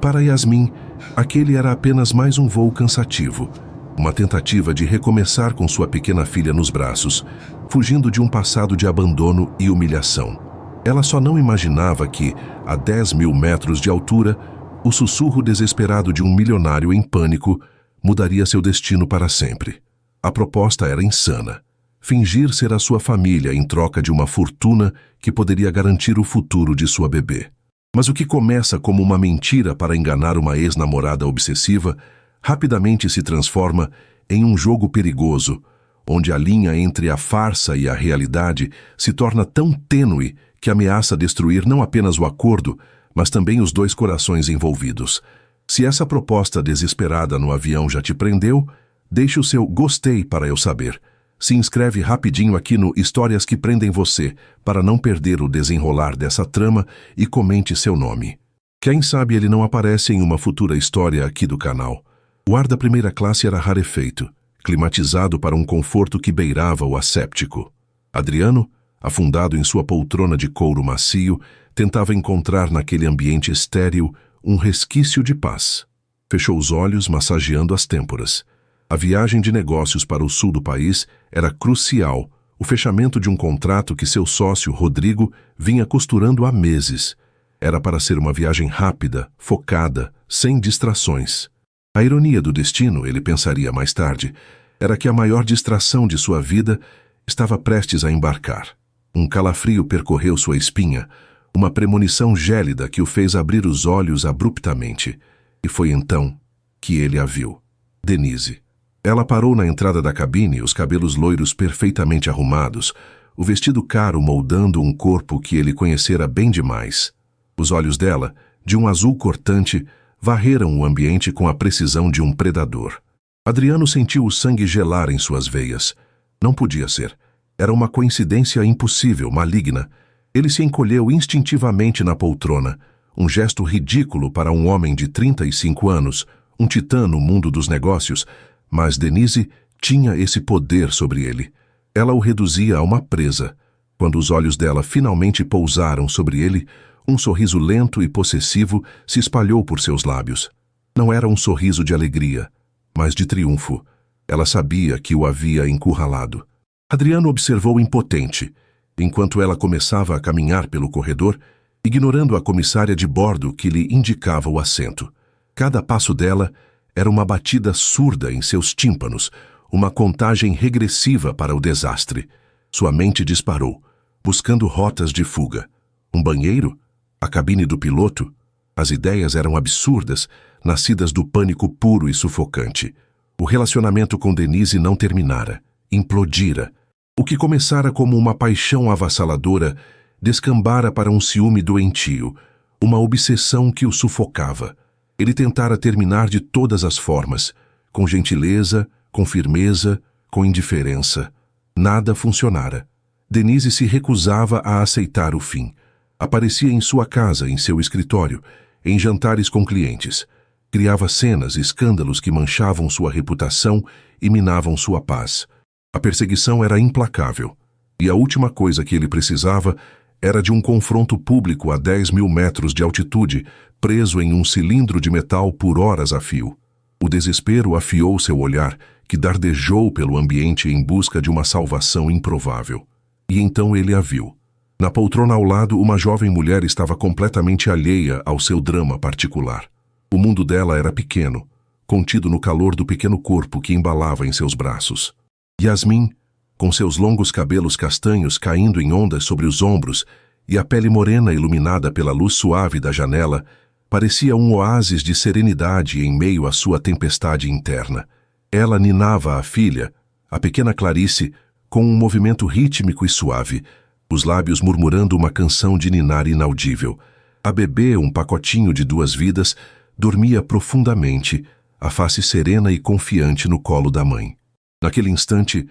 Para Yasmin, aquele era apenas mais um voo cansativo, uma tentativa de recomeçar com sua pequena filha nos braços, fugindo de um passado de abandono e humilhação. Ela só não imaginava que, a 10.000 metros de altura, o sussurro desesperado de um milionário em pânico mudaria seu destino para sempre. A proposta era insana. Fingir ser a sua família em troca de uma fortuna que poderia garantir o futuro de sua bebê. Mas o que começa como uma mentira para enganar uma ex-namorada obsessiva, rapidamente se transforma em um jogo perigoso, onde a linha entre a farsa e a realidade se torna tão tênue que ameaça destruir não apenas o acordo, mas também os dois corações envolvidos. Se essa proposta desesperada no avião já te prendeu, deixe o seu gostei para eu saber. Se inscreve rapidinho aqui no Histórias que Prendem Você para não perder o desenrolar dessa trama e comente seu nome. Quem sabe ele não aparece em uma futura história aqui do canal. O ar da primeira classe era rarefeito, climatizado para um conforto que beirava o asséptico. Adriano, afundado em sua poltrona de couro macio, tentava encontrar naquele ambiente estéril um resquício de paz. Fechou os olhos, massageando as têmporas. A viagem de negócios para o sul do país era crucial, o fechamento de um contrato que seu sócio, Rodrigo, vinha costurando há meses. Era para ser uma viagem rápida, focada, sem distrações. A ironia do destino, ele pensaria mais tarde, era que a maior distração de sua vida estava prestes a embarcar. Um calafrio percorreu sua espinha, uma premonição gélida que o fez abrir os olhos abruptamente. E foi então que ele a viu. Denise. Ela parou na entrada da cabine, os cabelos loiros perfeitamente arrumados, o vestido caro moldando um corpo que ele conhecera bem demais. Os olhos dela, de um azul cortante, varreram o ambiente com a precisão de um predador. Adriano sentiu o sangue gelar em suas veias. Não podia ser. Era uma coincidência impossível, maligna. Ele se encolheu instintivamente na poltrona, um gesto ridículo para um homem de 35 anos, um titã no mundo dos negócios, mas Denise tinha esse poder sobre ele. Ela o reduzia a uma presa. Quando os olhos dela finalmente pousaram sobre ele, um sorriso lento e possessivo se espalhou por seus lábios. Não era um sorriso de alegria, mas de triunfo. Ela sabia que o havia encurralado. Adriano observou impotente, enquanto ela começava a caminhar pelo corredor, ignorando a comissária de bordo que lhe indicava o assento. Cada passo dela era uma batida surda em seus tímpanos, uma contagem regressiva para o desastre. Sua mente disparou, buscando rotas de fuga. Um banheiro? A cabine do piloto? As ideias eram absurdas, nascidas do pânico puro e sufocante. O relacionamento com Denise não terminara, implodira. O que começara como uma paixão avassaladora descambara para um ciúme doentio, uma obsessão que o sufocava. Ele tentara terminar de todas as formas, com gentileza, com firmeza, com indiferença. Nada funcionara. Denise se recusava a aceitar o fim. Aparecia em sua casa, em seu escritório, em jantares com clientes. Criava cenas e escândalos que manchavam sua reputação e minavam sua paz. A perseguição era implacável, e a última coisa que ele precisava era de um confronto público a 10.000 metros de altitude, preso em um cilindro de metal por horas a fio. O desespero afiou seu olhar, que dardejou pelo ambiente em busca de uma salvação improvável. E então ele a viu. Na poltrona ao lado, uma jovem mulher estava completamente alheia ao seu drama particular. O mundo dela era pequeno, contido no calor do pequeno corpo que embalava em seus braços. Yasmin, com seus longos cabelos castanhos caindo em ondas sobre os ombros e a pele morena iluminada pela luz suave da janela, parecia um oásis de serenidade em meio à sua tempestade interna. Ela ninava a filha, a pequena Clarice, com um movimento rítmico e suave, os lábios murmurando uma canção de ninar inaudível. A bebê, um pacotinho de 2 vidas, dormia profundamente, a face serena e confiante no colo da mãe. Naquele instante,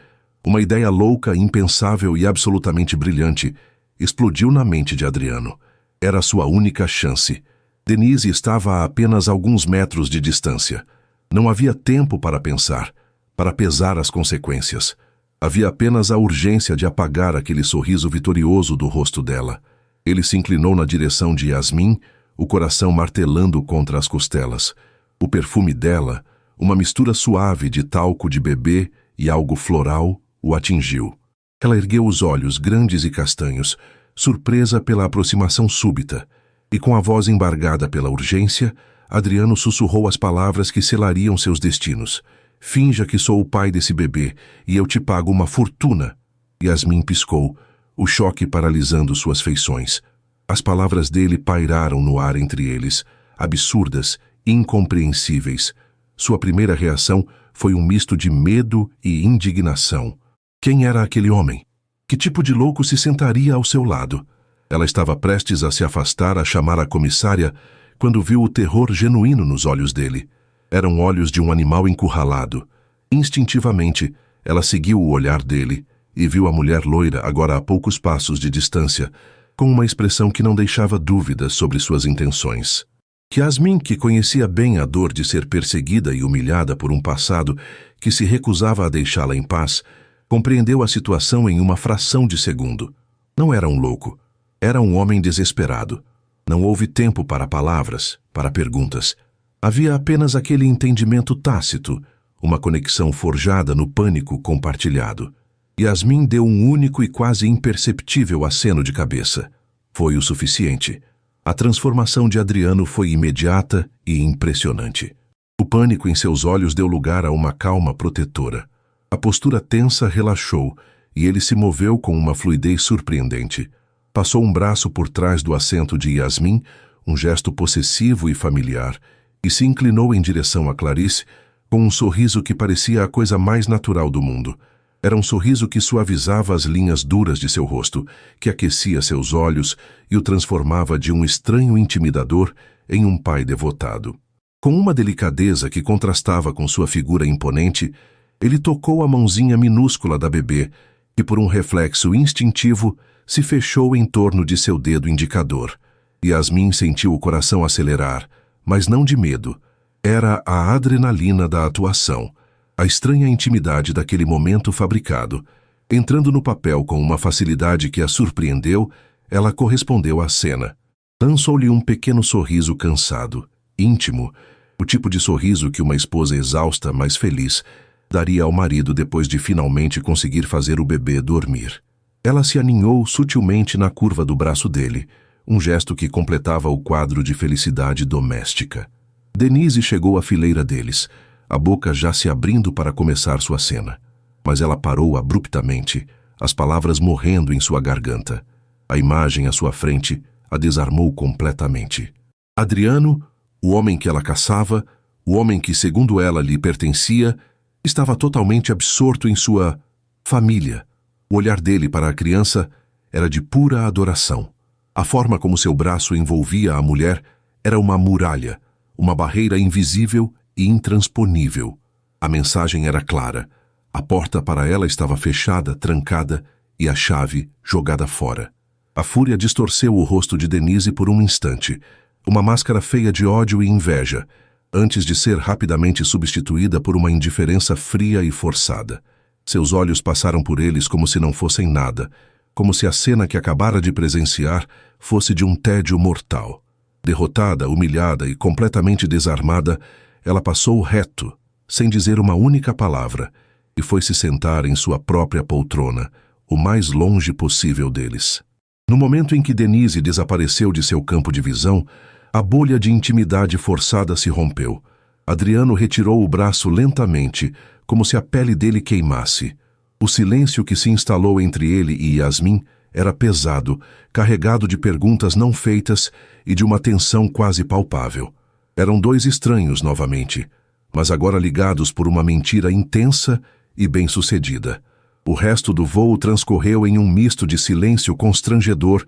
uma ideia louca, impensável e absolutamente brilhante explodiu na mente de Adriano. Era sua única chance. Denise estava a apenas alguns metros de distância. Não havia tempo para pensar, para pesar as consequências. Havia apenas a urgência de apagar aquele sorriso vitorioso do rosto dela. Ele se inclinou na direção de Yasmin, o coração martelando contra as costelas. O perfume dela, uma mistura suave de talco de bebê e algo floral, o atingiu. Ela ergueu os olhos grandes e castanhos, surpresa pela aproximação súbita, e com a voz embargada pela urgência, Adriano sussurrou as palavras que selariam seus destinos. Finja que sou o pai desse bebê e eu te pago uma fortuna. Yasmin piscou, o choque paralisando suas feições. As palavras dele pairaram no ar entre eles, absurdas, incompreensíveis. Sua primeira reação foi um misto de medo e indignação. Quem era aquele homem? Que tipo de louco se sentaria ao seu lado? Ela estava prestes a se afastar, a chamar a comissária, quando viu o terror genuíno nos olhos dele. Eram olhos de um animal encurralado. Instintivamente, ela seguiu o olhar dele e viu a mulher loira agora a poucos passos de distância, com uma expressão que não deixava dúvidas sobre suas intenções. Yasmin, que conhecia bem a dor de ser perseguida e humilhada por um passado que se recusava a deixá-la em paz, compreendeu a situação em uma fração de segundo. Não era um louco. Era um homem desesperado. Não houve tempo para palavras, para perguntas. Havia apenas aquele entendimento tácito, uma conexão forjada no pânico compartilhado. Yasmin deu um único e quase imperceptível aceno de cabeça. Foi o suficiente. A transformação de Adriano foi imediata e impressionante. O pânico em seus olhos deu lugar a uma calma protetora. A postura tensa relaxou e ele se moveu com uma fluidez surpreendente. Passou um braço por trás do assento de Yasmin, um gesto possessivo e familiar, e se inclinou em direção a Clarice com um sorriso que parecia a coisa mais natural do mundo. Era um sorriso que suavizava as linhas duras de seu rosto, que aquecia seus olhos e o transformava de um estranho intimidador em um pai devotado. Com uma delicadeza que contrastava com sua figura imponente, ele tocou a mãozinha minúscula da bebê, que por um reflexo instintivo se fechou em torno de seu dedo indicador. Yasmin sentiu o coração acelerar, mas não de medo. Era a adrenalina da atuação, a estranha intimidade daquele momento fabricado. Entrando no papel com uma facilidade que a surpreendeu, ela correspondeu à cena. Lançou-lhe um pequeno sorriso cansado, íntimo, o tipo de sorriso que uma esposa exausta, mas feliz, daria ao marido depois de finalmente conseguir fazer o bebê dormir. Ela se aninhou sutilmente na curva do braço dele, um gesto que completava o quadro de felicidade doméstica. Denise chegou à fileira deles, a boca já se abrindo para começar sua cena. Mas ela parou abruptamente, as palavras morrendo em sua garganta. A imagem à sua frente a desarmou completamente. Adriano, o homem que ela caçava, o homem que, segundo ela, lhe pertencia, estava totalmente absorto em sua família. O olhar dele para a criança era de pura adoração. A forma como seu braço envolvia a mulher era uma muralha, uma barreira invisível e intransponível. A mensagem era clara. A porta para ela estava fechada, trancada, e a chave jogada fora. A fúria distorceu o rosto de Denise por um instante, uma máscara feia de ódio e inveja, antes de ser rapidamente substituída por uma indiferença fria e forçada. Seus olhos passaram por eles como se não fossem nada, como se a cena que acabara de presenciar fosse de um tédio mortal. Derrotada, humilhada e completamente desarmada, ela passou reto, sem dizer uma única palavra, e foi se sentar em sua própria poltrona, o mais longe possível deles. No momento em que Denise desapareceu de seu campo de visão, a bolha de intimidade forçada se rompeu. Adriano retirou o braço lentamente, como se a pele dele queimasse. O silêncio que se instalou entre ele e Yasmin era pesado, carregado de perguntas não feitas e de uma tensão quase palpável. Eram dois estranhos novamente, mas agora ligados por uma mentira intensa e bem-sucedida. O resto do voo transcorreu em um misto de silêncio constrangedor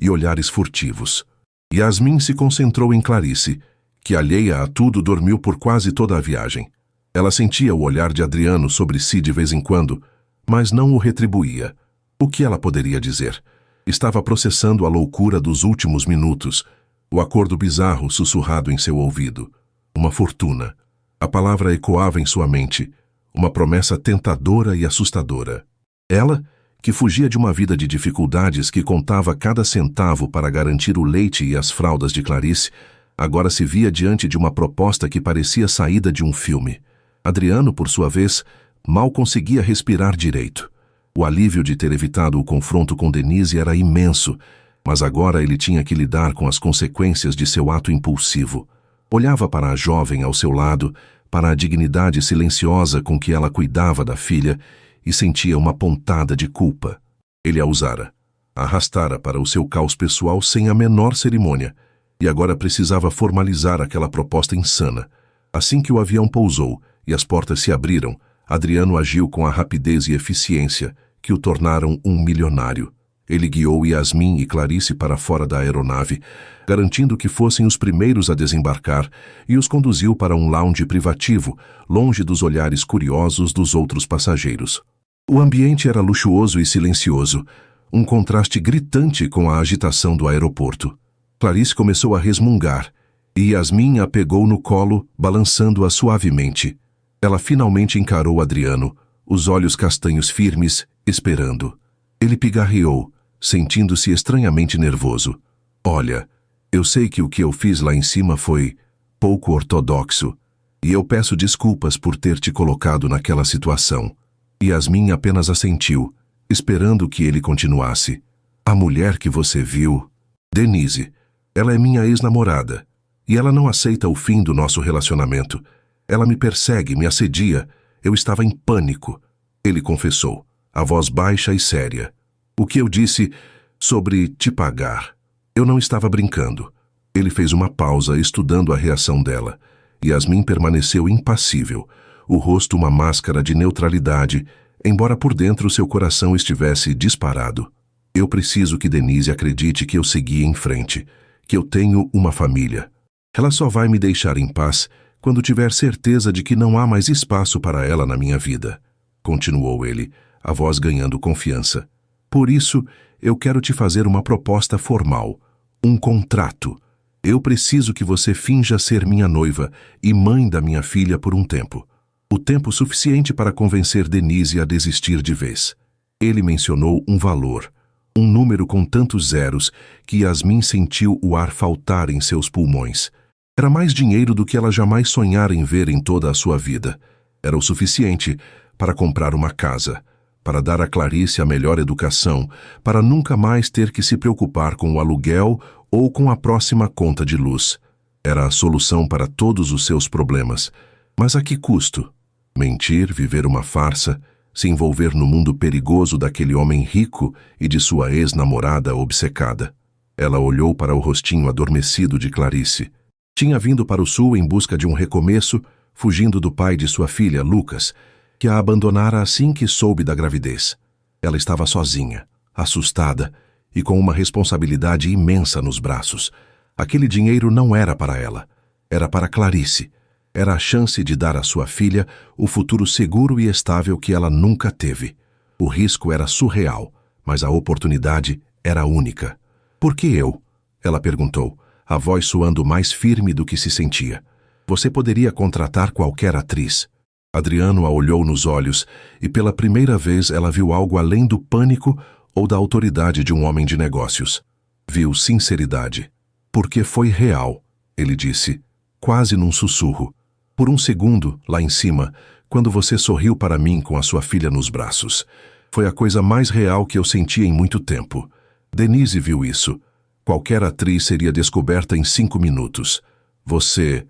e olhares furtivos. Yasmin se concentrou em Clarice, que, alheia a tudo, dormiu por quase toda a viagem. Ela sentia o olhar de Adriano sobre si de vez em quando, mas não o retribuía. O que ela poderia dizer? Estava processando a loucura dos últimos minutos, o acordo bizarro sussurrado em seu ouvido. Uma fortuna. A palavra ecoava em sua mente, uma promessa tentadora e assustadora. Ela, que fugia de uma vida de dificuldades, que contava cada centavo para garantir o leite e as fraldas de Clarice, agora se via diante de uma proposta que parecia saída de um filme. Adriano, por sua vez, mal conseguia respirar direito. O alívio de ter evitado o confronto com Denise era imenso, mas agora ele tinha que lidar com as consequências de seu ato impulsivo. Olhava para a jovem ao seu lado, para a dignidade silenciosa com que ela cuidava da filha, e sentia uma pontada de culpa. Ele a usara, a arrastara para o seu caos pessoal sem a menor cerimônia, e agora precisava formalizar aquela proposta insana. Assim que o avião pousou e as portas se abriram, Adriano agiu com a rapidez e eficiência que o tornaram um milionário. Ele guiou Yasmin e Clarice para fora da aeronave, garantindo que fossem os primeiros a desembarcar, e os conduziu para um lounge privativo, longe dos olhares curiosos dos outros passageiros. O ambiente era luxuoso e silencioso, um contraste gritante com a agitação do aeroporto. Clarice começou a resmungar, e Yasmin a pegou no colo, balançando-a suavemente. Ela finalmente encarou Adriano, os olhos castanhos firmes, esperando. Ele pigarreou, sentindo-se estranhamente nervoso. Olha, eu sei que o que eu fiz lá em cima foi pouco ortodoxo, e eu peço desculpas por ter te colocado naquela situação. Yasmin apenas assentiu, esperando que ele continuasse. A mulher que você viu, Denise, ela é minha ex-namorada, e ela não aceita o fim do nosso relacionamento. Ela me persegue, me assedia. Eu estava em pânico. Ele confessou, a voz baixa e séria. O que eu disse sobre te pagar? Eu não estava brincando. Ele fez uma pausa, estudando a reação dela. Yasmin permaneceu impassível, o rosto uma máscara de neutralidade, embora por dentro seu coração estivesse disparado. Eu preciso que Denise acredite que eu segui em frente, que eu tenho uma família. Ela só vai me deixar em paz quando tiver certeza de que não há mais espaço para ela na minha vida. Continuou ele, a voz ganhando confiança. Por isso, eu quero te fazer uma proposta formal, um contrato. Eu preciso que você finja ser minha noiva e mãe da minha filha por um tempo. O tempo suficiente para convencer Denise a desistir de vez. Ele mencionou um valor, um número com tantos zeros que Yasmin sentiu o ar faltar em seus pulmões. Era mais dinheiro do que ela jamais sonhara em ver em toda a sua vida. Era o suficiente para comprar uma casa, para dar a Clarice a melhor educação, para nunca mais ter que se preocupar com o aluguel ou com a próxima conta de luz. Era a solução para todos os seus problemas. Mas a que custo? Mentir, viver uma farsa, se envolver no mundo perigoso daquele homem rico e de sua ex-namorada obcecada. Ela olhou para o rostinho adormecido de Clarice. Tinha vindo para o sul em busca de um recomeço, fugindo do pai de sua filha, Lucas, que a abandonara assim que soube da gravidez. Ela estava sozinha, assustada e com uma responsabilidade imensa nos braços. Aquele dinheiro não era para ela, era para Clarice. Era a chance de dar à sua filha o futuro seguro e estável que ela nunca teve. O risco era surreal, mas a oportunidade era única. Por que eu? Ela perguntou, a voz soando mais firme do que se sentia. Você poderia contratar qualquer atriz. Adriano a olhou nos olhos e pela primeira vez ela viu algo além do pânico ou da autoridade de um homem de negócios. Viu sinceridade. Porque foi real, ele disse, quase num sussurro. Por um segundo, lá em cima, quando você sorriu para mim com a sua filha nos braços. Foi a coisa mais real que eu senti em muito tempo. Denise viu isso. Qualquer atriz seria descoberta em 5 minutos. Você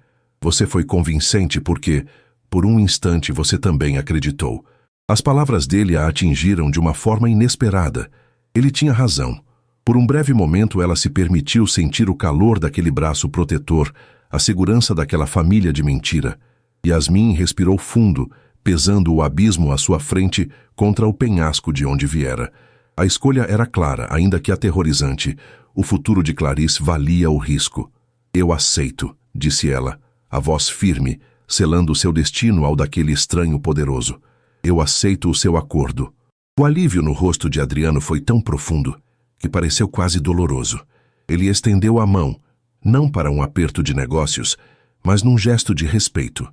foi convincente porque, por um instante, você também acreditou. As palavras dele a atingiram de uma forma inesperada. Ele tinha razão. Por um breve momento ela se permitiu sentir o calor daquele braço protetor, a segurança daquela família de mentira. Yasmin respirou fundo, pesando o abismo à sua frente contra o penhasco de onde viera. A escolha era clara, ainda que aterrorizante. O futuro de Clarice valia o risco. Eu aceito, disse ela, a voz firme, selando seu destino ao daquele estranho poderoso. Eu aceito o seu acordo. O alívio no rosto de Adriano foi tão profundo que pareceu quase doloroso. Ele estendeu a mão, não para um aperto de negócios, mas num gesto de respeito.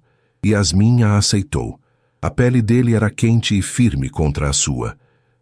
Yasmin a aceitou. A pele dele era quente e firme contra a sua.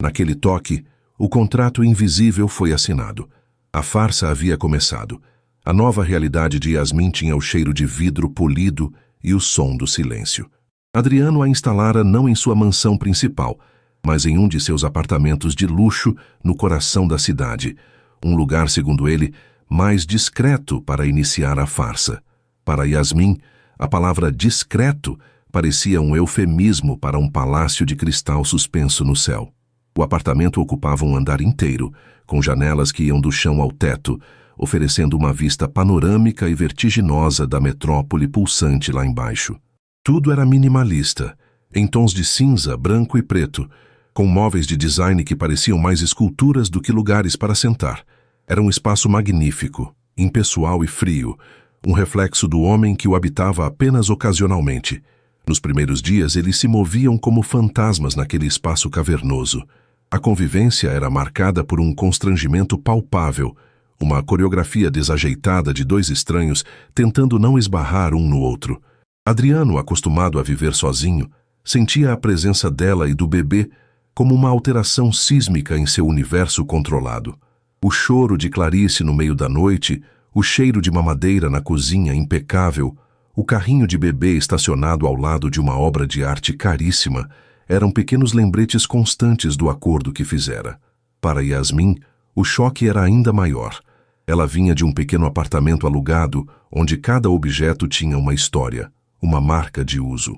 Naquele toque, o contrato invisível foi assinado. A farsa havia começado. A nova realidade de Yasmin tinha o cheiro de vidro polido e o som do silêncio. Adriano a instalara não em sua mansão principal, mas em um de seus apartamentos de luxo no coração da cidade. Um lugar, segundo ele, mais discreto para iniciar a farsa. Para Yasmin, a palavra discreto parecia um eufemismo para um palácio de cristal suspenso no céu. O apartamento ocupava um andar inteiro, com janelas que iam do chão ao teto, oferecendo uma vista panorâmica e vertiginosa da metrópole pulsante lá embaixo. Tudo era minimalista, em tons de cinza, branco e preto, com móveis de design que pareciam mais esculturas do que lugares para sentar. Era um espaço magnífico, impessoal e frio, um reflexo do homem que o habitava apenas ocasionalmente. Nos primeiros dias, eles se moviam como fantasmas naquele espaço cavernoso. A convivência era marcada por um constrangimento palpável, uma coreografia desajeitada de dois estranhos tentando não esbarrar um no outro. Adriano, acostumado a viver sozinho, sentia a presença dela e do bebê como uma alteração sísmica em seu universo controlado. O choro de Clarice no meio da noite, o cheiro de mamadeira na cozinha impecável, o carrinho de bebê estacionado ao lado de uma obra de arte caríssima, eram pequenos lembretes constantes do acordo que fizera. Para Yasmin, o choque era ainda maior. Ela vinha de um pequeno apartamento alugado, onde cada objeto tinha uma história, uma marca de uso.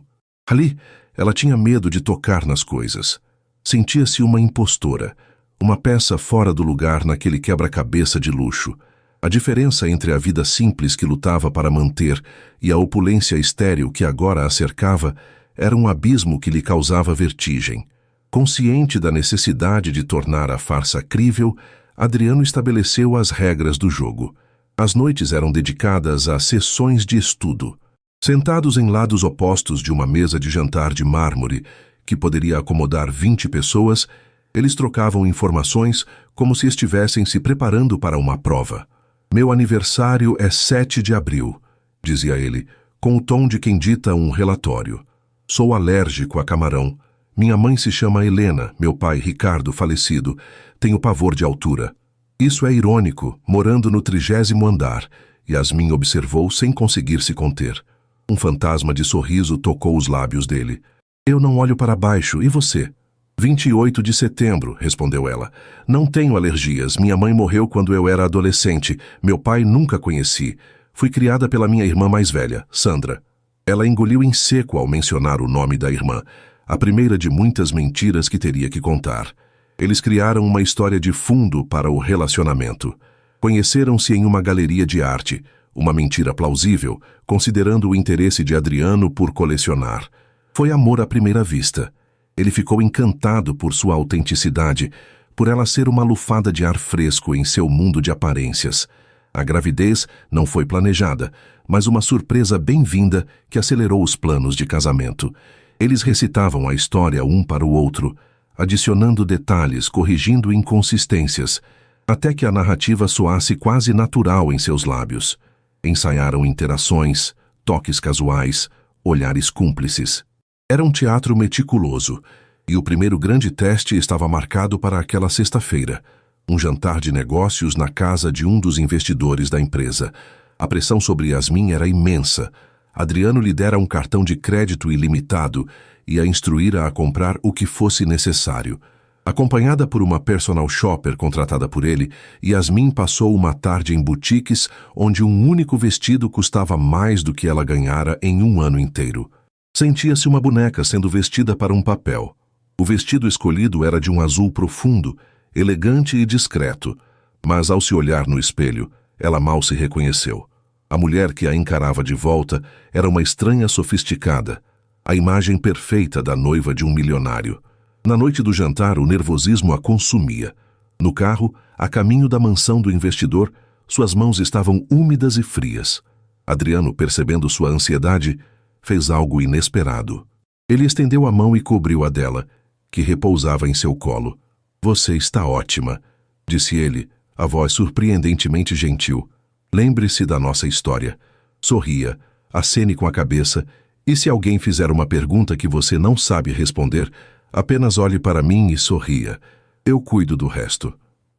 Ali, ela tinha medo de tocar nas coisas. Sentia-se uma impostora, uma peça fora do lugar naquele quebra-cabeça de luxo. A diferença entre a vida simples que lutava para manter e a opulência estéril que agora a cercava era um abismo que lhe causava vertigem. Consciente da necessidade de tornar a farsa crível, Adriano estabeleceu as regras do jogo. As noites eram dedicadas a sessões de estudo. Sentados em lados opostos de uma mesa de jantar de mármore, que poderia acomodar 20 pessoas, eles trocavam informações como se estivessem se preparando para uma prova. "Meu aniversário é 7 de abril", dizia ele, com o tom de quem dita um relatório. "Sou alérgico a camarão. Minha mãe se chama Helena, meu pai, Ricardo, falecido. Tenho pavor de altura." Isso é irônico, morando no 30º andar, Yasmin observou sem conseguir se conter. Um fantasma de sorriso tocou os lábios dele. "Eu não olho para baixo, e você?" 28 de setembro, respondeu ela. "Não tenho alergias. Minha mãe morreu quando eu era adolescente. Meu pai nunca conheci. Fui criada pela minha irmã mais velha, Sandra." Ela engoliu em seco ao mencionar o nome da irmã, a primeira de muitas mentiras que teria que contar. Eles criaram uma história de fundo para o relacionamento. Conheceram-se em uma galeria de arte, uma mentira plausível, considerando o interesse de Adriano por colecionar. Foi amor à primeira vista. Ele ficou encantado por sua autenticidade, por ela ser uma lufada de ar fresco em seu mundo de aparências. A gravidez não foi planejada, mas uma surpresa bem-vinda que acelerou os planos de casamento. Eles recitavam a história um para o outro, adicionando detalhes, corrigindo inconsistências, até que a narrativa soasse quase natural em seus lábios. Ensaiaram interações, toques casuais, olhares cúmplices. Era um teatro meticuloso, e o primeiro grande teste estava marcado para aquela sexta-feira, um jantar de negócios na casa de um dos investidores da empresa. A pressão sobre Yasmin era imensa. Adriano lhe dera um cartão de crédito ilimitado e a instruíra a comprar o que fosse necessário. Acompanhada por uma personal shopper contratada por ele, Yasmin passou uma tarde em boutiques onde um único vestido custava mais do que ela ganhara em um ano inteiro. Sentia-se uma boneca sendo vestida para um papel. O vestido escolhido era de um azul profundo, elegante e discreto, mas ao se olhar no espelho, ela mal se reconheceu. A mulher que a encarava de volta era uma estranha sofisticada, a imagem perfeita da noiva de um milionário. Na noite do jantar, o nervosismo a consumia. No carro, a caminho da mansão do investidor, suas mãos estavam úmidas e frias. Adriano, percebendo sua ansiedade, fez algo inesperado. Ele estendeu a mão e cobriu a dela, que repousava em seu colo. "Você está ótima", disse ele, a voz surpreendentemente gentil. "Lembre-se da nossa história. Sorria, acene com a cabeça, e se alguém fizer uma pergunta que você não sabe responder, Apenas olhe para mim e sorria. Eu cuido do resto.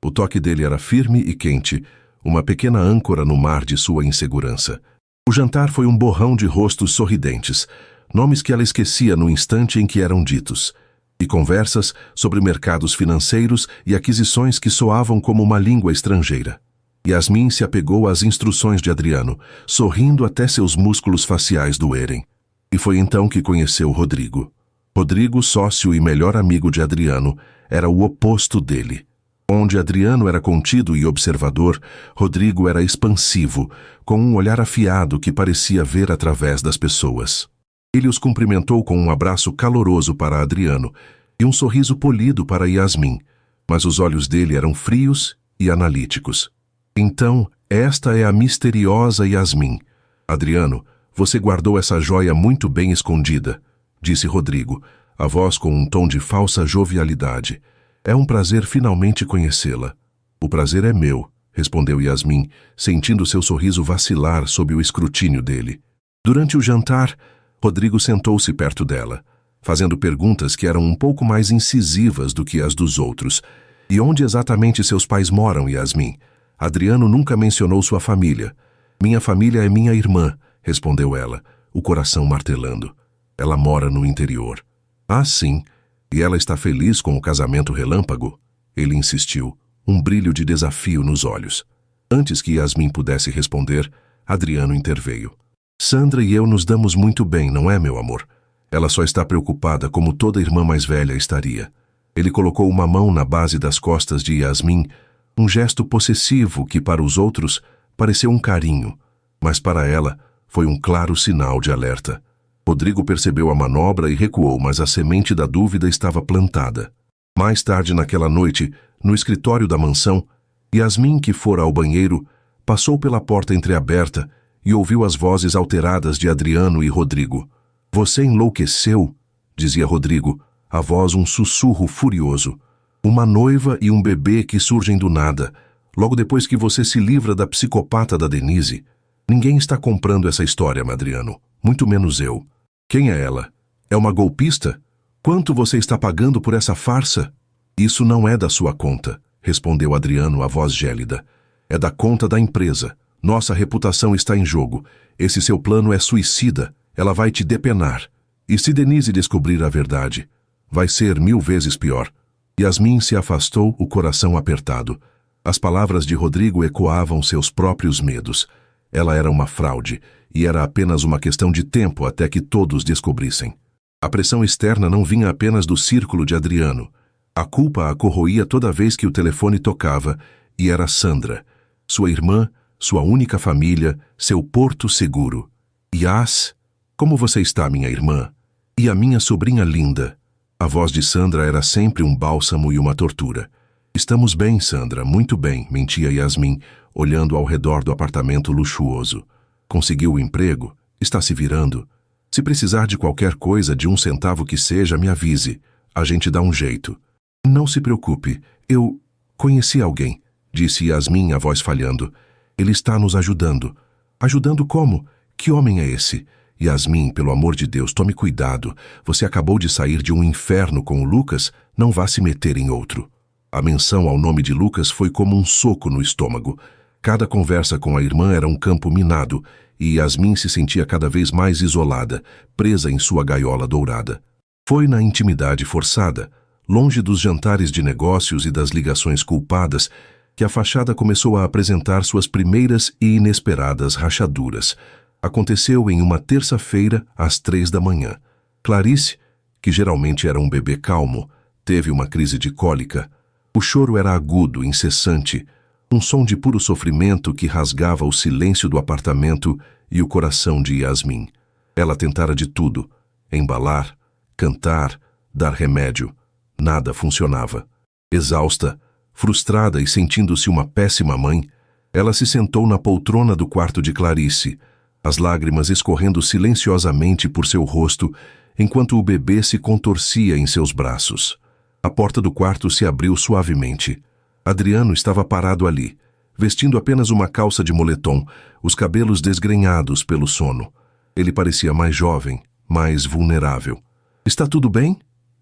O toque dele era firme e quente, uma pequena âncora no mar de sua insegurança. O jantar foi um borrão de rostos sorridentes, nomes que ela esquecia no instante em que eram ditos, e conversas sobre mercados financeiros e aquisições que soavam como uma língua estrangeira. Yasmin se apegou às instruções de Adriano, sorrindo até seus músculos faciais doerem. E foi então que conheceu Rodrigo. Rodrigo, sócio e melhor amigo de Adriano, era o oposto dele. Onde Adriano era contido e observador, Rodrigo era expansivo, com um olhar afiado que parecia ver através das pessoas. Ele os cumprimentou com um abraço caloroso para Adriano e um sorriso polido para Yasmin, mas os olhos dele eram frios e analíticos. Então, esta é a misteriosa Yasmin. Adriano, você guardou essa joia muito bem escondida, disse Rodrigo, a voz com um tom de falsa jovialidade. É um prazer finalmente conhecê-la. O prazer é meu, respondeu Yasmin, sentindo seu sorriso vacilar sob o escrutínio dele. Durante o jantar, Rodrigo sentou-se perto dela, fazendo perguntas que eram um pouco mais incisivas do que as dos outros. E onde exatamente seus pais moram, Yasmin? Adriano nunca mencionou sua família. Minha família é minha irmã, respondeu ela, o coração martelando. Ela mora no interior. Ah, sim. E ela está feliz com o casamento relâmpago? Ele insistiu, um brilho de desafio nos olhos. Antes que Yasmin pudesse responder, Adriano interveio. Sandra e eu nos damos muito bem, não é, meu amor? Ela só está preocupada como toda irmã mais velha estaria. Ele colocou uma mão na base das costas de Yasmin, um gesto possessivo que para os outros pareceu um carinho, mas para ela foi um claro sinal de alerta. Rodrigo percebeu a manobra e recuou, mas a semente da dúvida estava plantada. Mais tarde naquela noite, no escritório da mansão, Yasmin, que fora ao banheiro, passou pela porta entreaberta e ouviu as vozes alteradas de Adriano e Rodrigo. Você enlouqueceu? Dizia Rodrigo, a voz um sussurro furioso. Uma noiva e um bebê que surgem do nada, logo depois que você se livra da psicopata da Denise. Ninguém está comprando essa história, Adriano, muito menos eu. Quem é ela? É uma golpista? Quanto você está pagando por essa farsa? Isso não é da sua conta, respondeu Adriano, a voz gélida. É da conta da empresa. Nossa reputação está em jogo. Esse seu plano é suicida. Ela vai te depenar. E se Denise descobrir a verdade? Vai ser 1000 vezes pior. Yasmin se afastou, o coração apertado. As palavras de Rodrigo ecoavam seus próprios medos. Ela era uma fraude, e era apenas uma questão de tempo até que todos descobrissem. A pressão externa não vinha apenas do círculo de Adriano. A culpa a corroía toda vez que o telefone tocava, e era Sandra, sua irmã, sua única família, seu porto seguro. Yas, como você está, minha irmã? E a minha sobrinha linda? A voz de Sandra era sempre um bálsamo e uma tortura. Estamos bem, Sandra, muito bem, mentia Yasmin, olhando ao redor do apartamento luxuoso. Conseguiu o emprego? Está se virando? Se precisar de qualquer coisa, de 1 centavo que seja, me avise. A gente dá um jeito. Não se preocupe, eu conheci alguém, disse Yasmin, a voz falhando. Ele está nos ajudando. Ajudando como? Que homem é esse? Yasmin, pelo amor de Deus, tome cuidado. Você acabou de sair de um inferno com o Lucas, não vá se meter em outro. A menção ao nome de Lucas foi como um soco no estômago. Cada conversa com a irmã era um campo minado, e Yasmin se sentia cada vez mais isolada, presa em sua gaiola dourada. Foi na intimidade forçada, longe dos jantares de negócios e das ligações culpadas, que a fachada começou a apresentar suas primeiras e inesperadas rachaduras. Aconteceu em uma terça-feira, às 3 da manhã. Clarice, que geralmente era um bebê calmo, teve uma crise de cólica. O choro era agudo, incessante, um som de puro sofrimento que rasgava o silêncio do apartamento e o coração de Yasmin. Ela tentara de tudo, embalar, cantar, dar remédio. Nada funcionava. Exausta, frustrada e sentindo-se uma péssima mãe, ela se sentou na poltrona do quarto de Clarice, as lágrimas escorrendo silenciosamente por seu rosto, enquanto o bebê se contorcia em seus braços. A porta do quarto se abriu suavemente. Adriano estava parado ali, vestindo apenas uma calça de moletom, os cabelos desgrenhados pelo sono. Ele parecia mais jovem, mais vulnerável. Está tudo bem?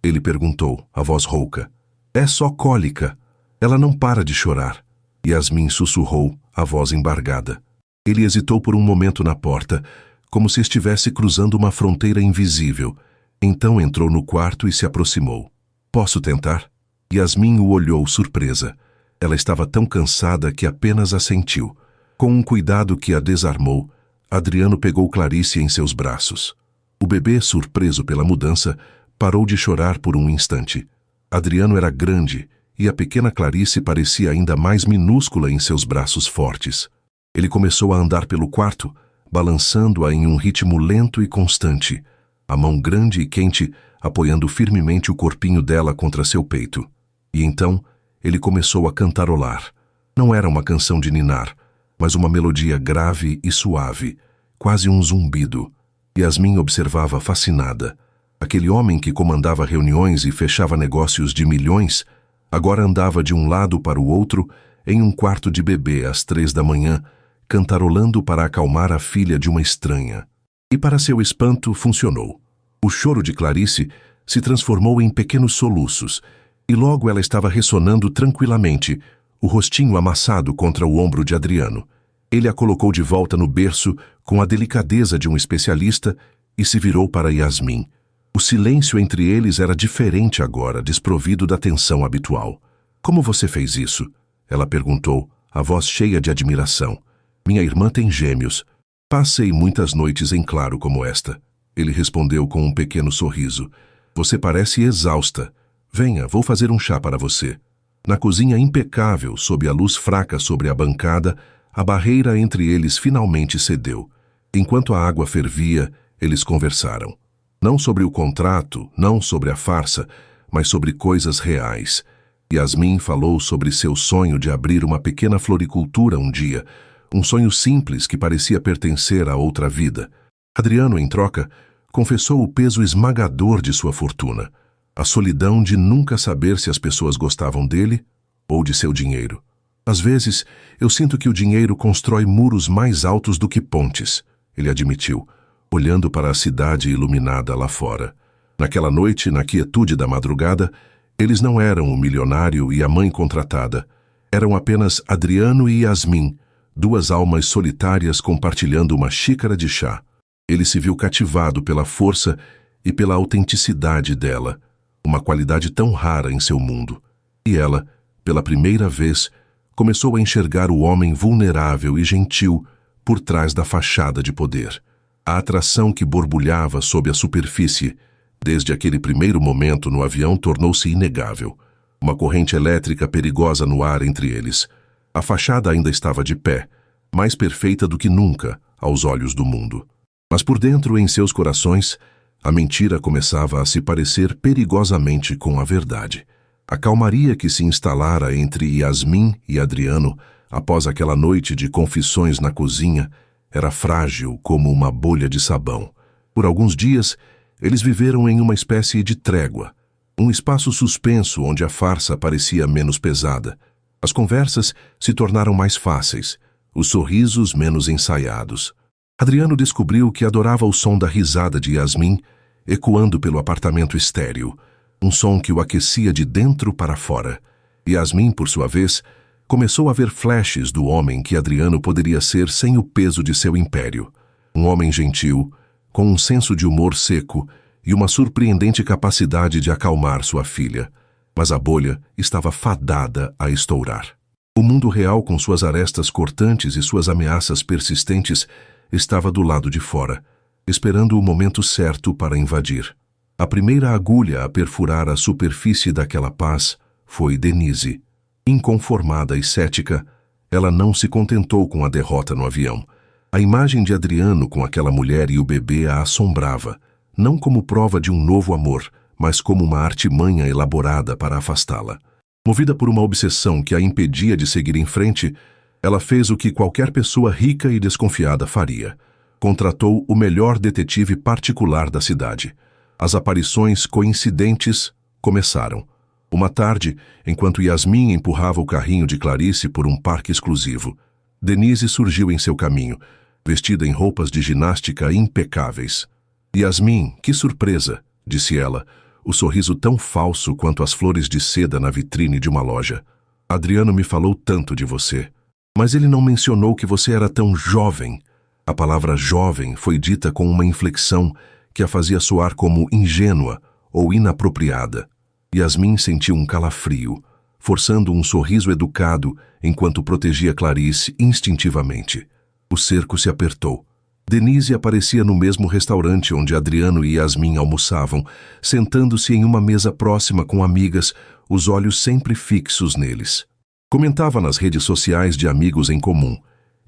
Ele perguntou, a voz rouca. É só cólica. Ela não para de chorar. Yasmin sussurrou, a voz embargada. Ele hesitou por um momento na porta, como se estivesse cruzando uma fronteira invisível. Então entrou no quarto e se aproximou. Posso tentar? Yasmin o olhou surpresa. Ela estava tão cansada que apenas assentiu. Com um cuidado que a desarmou, Adriano pegou Clarice em seus braços. O bebê, surpreso pela mudança, parou de chorar por um instante. Adriano era grande e a pequena Clarice parecia ainda mais minúscula em seus braços fortes. Ele começou a andar pelo quarto, balançando-a em um ritmo lento e constante, a mão grande e quente apoiando firmemente o corpinho dela contra seu peito. E então, ele começou a cantarolar. Não era uma canção de ninar, mas uma melodia grave e suave, quase um zumbido. Yasmin observava fascinada. Aquele homem que comandava reuniões e fechava negócios de milhões, agora andava de um lado para o outro em um quarto de bebê às 3 da manhã, cantarolando para acalmar a filha de uma estranha. E para seu espanto, funcionou. O choro de Clarice se transformou em pequenos soluços, e logo ela estava ressonando tranquilamente, o rostinho amassado contra o ombro de Adriano. Ele a colocou de volta no berço com a delicadeza de um especialista e se virou para Yasmin. O silêncio entre eles era diferente agora, desprovido da tensão habitual. Como você fez isso? Ela perguntou, a voz cheia de admiração. Minha irmã tem gêmeos. Passei muitas noites em claro como esta. Ele respondeu com um pequeno sorriso. Você parece exausta. Venha, vou fazer um chá para você. Na cozinha impecável, sob a luz fraca sobre a bancada, a barreira entre eles finalmente cedeu. Enquanto a água fervia, eles conversaram. Não sobre o contrato, não sobre a farsa, mas sobre coisas reais. Yasmin falou sobre seu sonho de abrir uma pequena floricultura um dia, um sonho simples que parecia pertencer a outra vida. Adriano, em troca, confessou o peso esmagador de sua fortuna, a solidão de nunca saber se as pessoas gostavam dele ou de seu dinheiro. Às vezes, eu sinto que o dinheiro constrói muros mais altos do que pontes, ele admitiu, olhando para a cidade iluminada lá fora. Naquela noite, na quietude da madrugada, eles não eram o milionário e a mãe contratada. Eram apenas Adriano e Yasmin, duas almas solitárias compartilhando uma xícara de chá. Ele se viu cativado pela força e pela autenticidade dela, uma qualidade tão rara em seu mundo. E ela, pela primeira vez, começou a enxergar o homem vulnerável e gentil por trás da fachada de poder. A atração que borbulhava sob a superfície, desde aquele primeiro momento no avião, tornou-se inegável. Uma corrente elétrica perigosa no ar entre eles. A fachada ainda estava de pé, mais perfeita do que nunca aos olhos do mundo. Mas por dentro, em seus corações, a mentira começava a se parecer perigosamente com a verdade. A calmaria que se instalara entre Yasmin e Adriano após aquela noite de confissões na cozinha era frágil como uma bolha de sabão. Por alguns dias, eles viveram em uma espécie de trégua, um espaço suspenso onde a farsa parecia menos pesada. As conversas se tornaram mais fáceis, os sorrisos menos ensaiados. Adriano descobriu que adorava o som da risada de Yasmin, ecoando pelo apartamento estéril, um som que o aquecia de dentro para fora. Yasmin, por sua vez, começou a ver flashes do homem que Adriano poderia ser sem o peso de seu império. Um homem gentil, com um senso de humor seco e uma surpreendente capacidade de acalmar sua filha. Mas a bolha estava fadada a estourar. O mundo real, com suas arestas cortantes e suas ameaças persistentes, estava do lado de fora, esperando o momento certo para invadir. A primeira agulha a perfurar a superfície daquela paz foi Denise. Inconformada e cética, ela não se contentou com a derrota no avião. A imagem de Adriano com aquela mulher e o bebê a assombrava, não como prova de um novo amor, mas como uma artimanha elaborada para afastá-la. Movida por uma obsessão que a impedia de seguir em frente, ela fez o que qualquer pessoa rica e desconfiada faria. Contratou o melhor detetive particular da cidade. As aparições coincidentes começaram. Uma tarde, enquanto Yasmin empurrava o carrinho de Clarice por um parque exclusivo, Denise surgiu em seu caminho, vestida em roupas de ginástica impecáveis. Yasmin, que surpresa, disse ela, o sorriso tão falso quanto as flores de seda na vitrine de uma loja. Adriano me falou tanto de você, mas ele não mencionou que você era tão jovem. A palavra jovem foi dita com uma inflexão que a fazia soar como ingênua ou inapropriada. Yasmin sentiu um calafrio, forçando um sorriso educado enquanto protegia Clarice instintivamente. O cerco se apertou. Denise aparecia no mesmo restaurante onde Adriano e Yasmin almoçavam, sentando-se em uma mesa próxima com amigas, os olhos sempre fixos neles. Comentava nas redes sociais de amigos em comum,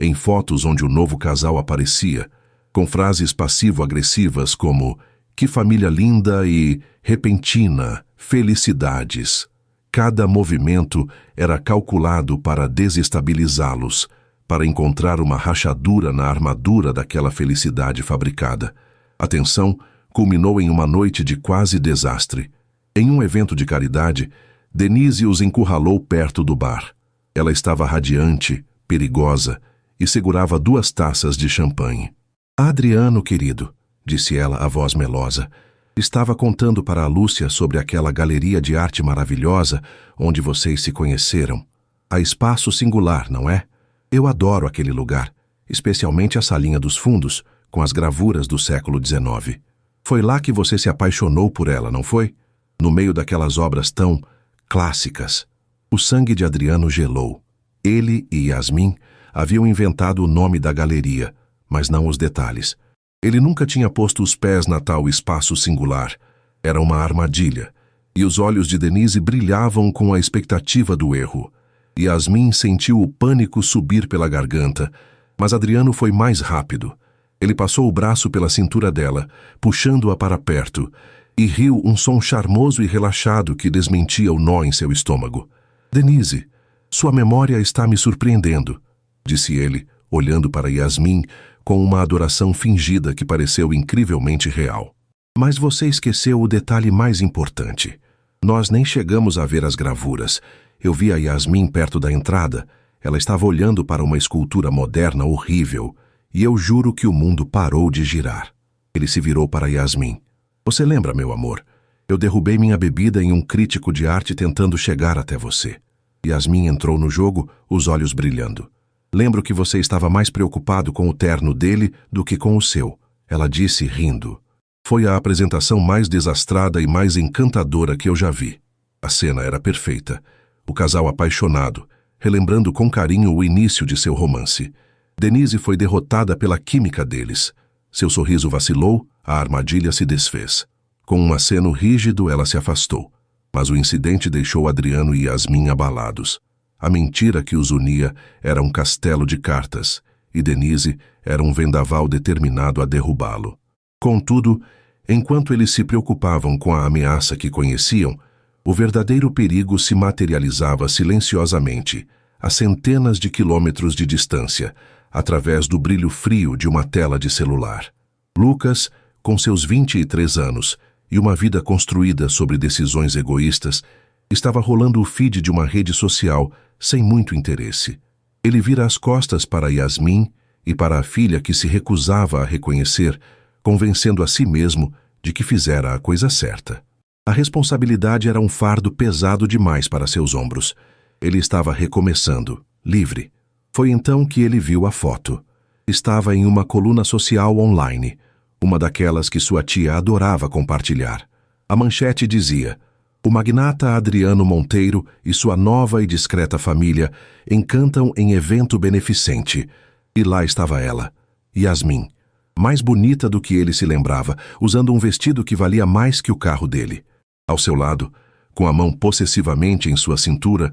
em fotos onde o novo casal aparecia, com frases passivo-agressivas como "que família linda" e "repentina, felicidades". Cada movimento era calculado para desestabilizá-los, para encontrar uma rachadura na armadura daquela felicidade fabricada. A tensão culminou em uma noite de quase desastre. Em um evento de caridade, Denise os encurralou perto do bar. Ela estava radiante, perigosa, e segurava 2 taças de champanhe. "Adriano, querido", disse ela a voz melosa, "estava contando para a Lúcia sobre aquela galeria de arte maravilhosa onde vocês se conheceram. A Espaço Singular, não é? Eu adoro aquele lugar, especialmente a salinha dos fundos, com as gravuras do século XIX. Foi lá que você se apaixonou por ela, não foi? No meio daquelas obras tão clássicas." O sangue de Adriano gelou. Ele e Yasmin haviam inventado o nome da galeria, mas não os detalhes. Ele nunca tinha posto os pés na tal Espaço Singular. Era uma armadilha, e os olhos de Denise brilhavam com a expectativa do erro. Yasmin sentiu o pânico subir pela garganta, mas Adriano foi mais rápido. Ele passou o braço pela cintura dela, puxando-a para perto, e riu um som charmoso e relaxado que desmentia o nó em seu estômago. "Denise, sua memória está me surpreendendo", disse ele, olhando para Yasmin com uma adoração fingida que pareceu incrivelmente real. "Mas você esqueceu o detalhe mais importante. Nós nem chegamos a ver as gravuras. Eu vi a Yasmin perto da entrada. Ela estava olhando para uma escultura moderna horrível, e eu juro que o mundo parou de girar." Ele se virou para Yasmin. "Você lembra, meu amor? Eu derrubei minha bebida em um crítico de arte tentando chegar até você." Yasmin entrou no jogo, os olhos brilhando. "Lembro que você estava mais preocupado com o terno dele do que com o seu", ela disse, rindo. "Foi a apresentação mais desastrada e mais encantadora que eu já vi." A cena era perfeita. O casal apaixonado, relembrando com carinho o início de seu romance. Denise foi derrotada pela química deles. Seu sorriso vacilou, a armadilha se desfez. Com um aceno rígido, ela se afastou. Mas o incidente deixou Adriano e Yasmin abalados. A mentira que os unia era um castelo de cartas, e Denise era um vendaval determinado a derrubá-lo. Contudo, enquanto eles se preocupavam com a ameaça que conheciam, o verdadeiro perigo se materializava silenciosamente, a centenas de quilômetros de distância, através do brilho frio de uma tela de celular. Lucas, com seus 23 anos e uma vida construída sobre decisões egoístas, estava rolando o feed de uma rede social sem muito interesse. Ele vira as costas para Yasmin e para a filha que se recusava a reconhecer, convencendo a si mesmo de que fizera a coisa certa. A responsabilidade era um fardo pesado demais para seus ombros. Ele estava recomeçando, livre. Foi então que ele viu a foto. Estava em uma coluna social online, uma daquelas que sua tia adorava compartilhar. A manchete dizia: "O magnata Adriano Monteiro e sua nova e discreta família encantam em evento beneficente." E lá estava ela, Yasmin, mais bonita do que ele se lembrava, usando um vestido que valia mais que o carro dele. Ao seu lado, com a mão possessivamente em sua cintura,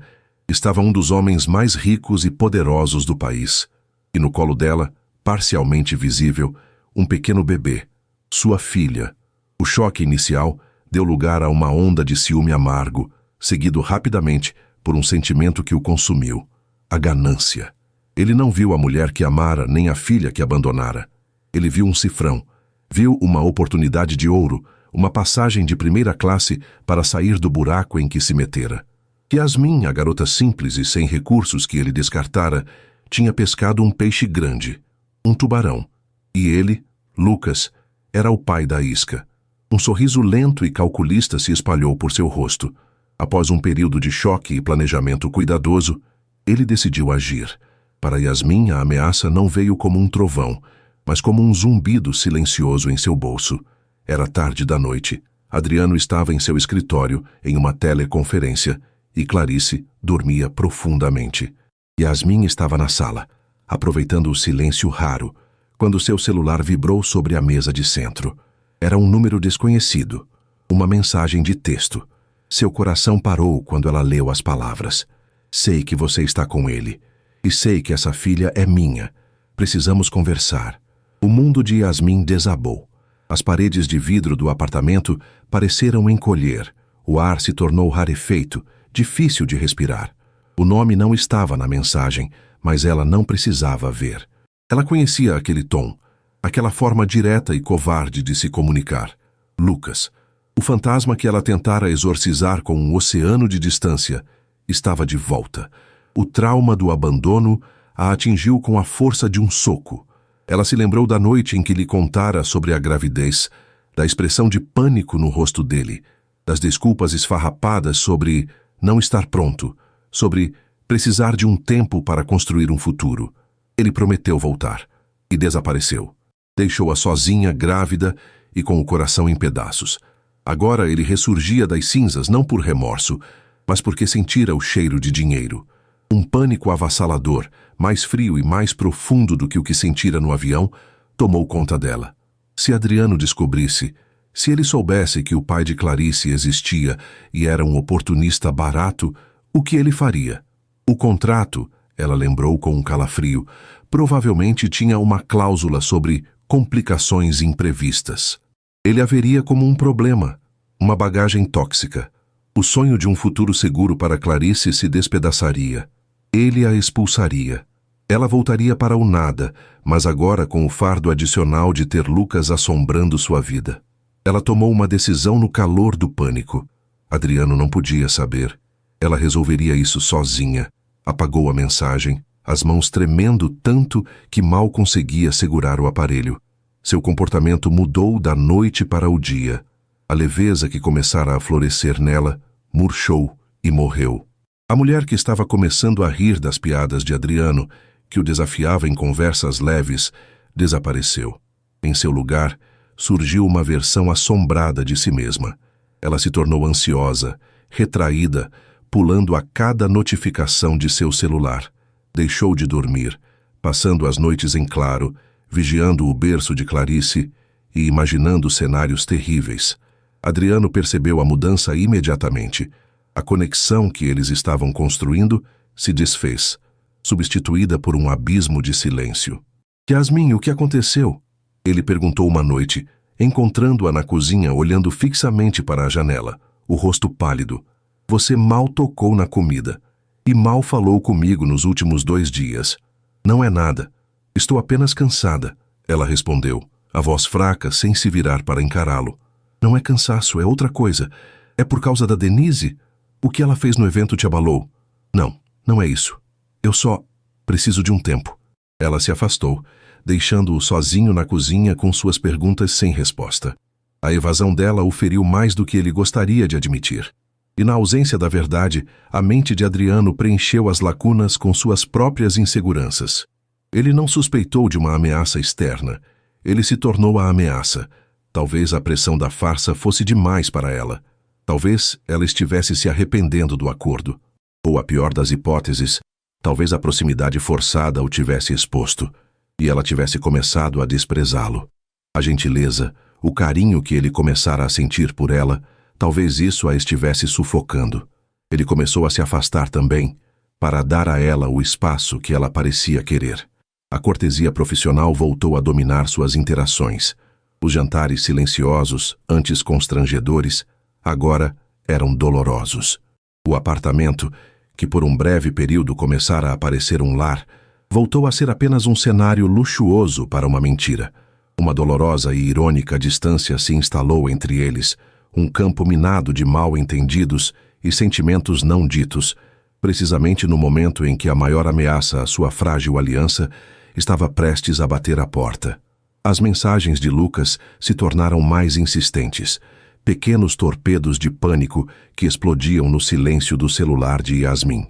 estava um dos homens mais ricos e poderosos do país. E no colo dela, parcialmente visível, um pequeno bebê, sua filha. O choque inicial deu lugar a uma onda de ciúme amargo, seguido rapidamente por um sentimento que o consumiu: a ganância. Ele não viu a mulher que amara nem a filha que abandonara. Ele viu um cifrão, viu uma oportunidade de ouro, uma passagem de primeira classe para sair do buraco em que se metera. Yasmin, a garota simples e sem recursos que ele descartara, tinha pescado um peixe grande, um tubarão. E ele, Lucas, era o pai da isca. Um sorriso lento e calculista se espalhou por seu rosto. Após um período de choque e planejamento cuidadoso, ele decidiu agir. Para Yasmin, a ameaça não veio como um trovão, mas como um zumbido silencioso em seu bolso. Era tarde da noite. Adriano estava em seu escritório, em uma teleconferência, e Clarice dormia profundamente. Yasmin estava na sala, aproveitando o silêncio raro, quando seu celular vibrou sobre a mesa de centro. Era um número desconhecido, uma mensagem de texto. Seu coração parou quando ela leu as palavras. Sei que você está com ele, e sei que essa filha é minha. Precisamos conversar. O mundo de Yasmin desabou. As paredes de vidro do apartamento pareceram encolher. O ar se tornou rarefeito, difícil de respirar. O nome não estava na mensagem, mas ela não precisava ver. Ela conhecia aquele tom, aquela forma direta e covarde de se comunicar. Lucas, o fantasma que ela tentara exorcizar com um oceano de distância, estava de volta. O trauma do abandono a atingiu com a força de um soco. Ela se lembrou da noite em que lhe contara sobre a gravidez, da expressão de pânico no rosto dele, das desculpas esfarrapadas sobre não estar pronto, sobre precisar de um tempo para construir um futuro. Ele prometeu voltar e desapareceu. Deixou-a sozinha, grávida e com o coração em pedaços. Agora ele ressurgia das cinzas não por remorso, mas porque sentira o cheiro de dinheiro. Um pânico avassalador, mais frio e mais profundo do que o que sentira no avião, tomou conta dela. Se Adriano descobrisse, se ele soubesse que o pai de Clarice existia e era um oportunista barato, o que ele faria? O contrato, ela lembrou com um calafrio, provavelmente tinha uma cláusula sobre complicações imprevistas. Ele a veria como um problema, uma bagagem tóxica. O sonho de um futuro seguro para Clarice se despedaçaria. Ele a expulsaria. Ela voltaria para o nada, mas agora com o fardo adicional de ter Lucas assombrando sua vida. Ela tomou uma decisão no calor do pânico. Adriano não podia saber. Ela resolveria isso sozinha. Apagou a mensagem, as mãos tremendo tanto que mal conseguia segurar o aparelho. Seu comportamento mudou da noite para o dia. A leveza que começara a florescer nela murchou e morreu. A mulher que estava começando a rir das piadas de Adriano, que o desafiava em conversas leves, desapareceu. Em seu lugar, surgiu uma versão assombrada de si mesma. Ela se tornou ansiosa, retraída, pulando a cada notificação de seu celular. Deixou de dormir, passando as noites em claro, vigiando o berço de Clarice e imaginando cenários terríveis. Adriano percebeu a mudança imediatamente. A conexão que eles estavam construindo se desfez, substituída por um abismo de silêncio. Yasmin, o que aconteceu? Ele perguntou uma noite, encontrando-a na cozinha olhando fixamente para a janela, o rosto pálido. Você mal tocou na comida e mal falou comigo nos últimos 2 dias. Não é nada. Estou apenas cansada, ela respondeu, a voz fraca sem se virar para encará-lo. Não é cansaço, é outra coisa. É por causa da Denise? O que ela fez no evento te abalou? Não, não é isso. Eu só preciso de um tempo. Ela se afastou, deixando-o sozinho na cozinha com suas perguntas sem resposta. A evasão dela o feriu mais do que ele gostaria de admitir. E na ausência da verdade, a mente de Adriano preencheu as lacunas com suas próprias inseguranças. Ele não suspeitou de uma ameaça externa. Ele se tornou a ameaça. Talvez a pressão da farsa fosse demais para ela. Talvez ela estivesse se arrependendo do acordo. Ou a pior das hipóteses, talvez a proximidade forçada o tivesse exposto, e ela tivesse começado a desprezá-lo. A gentileza, o carinho que ele começara a sentir por ela, talvez isso a estivesse sufocando. Ele começou a se afastar também, para dar a ela o espaço que ela parecia querer. A cortesia profissional voltou a dominar suas interações. Os jantares silenciosos, antes constrangedores, agora eram dolorosos. O apartamento, que por um breve período começara a parecer um lar, voltou a ser apenas um cenário luxuoso para uma mentira. Uma dolorosa e irônica distância se instalou entre eles, um campo minado de mal-entendidos e sentimentos não ditos, precisamente no momento em que a maior ameaça à sua frágil aliança estava prestes a bater à porta. As mensagens de Lucas se tornaram mais insistentes, pequenos torpedos de pânico que explodiam no silêncio do celular de Yasmin.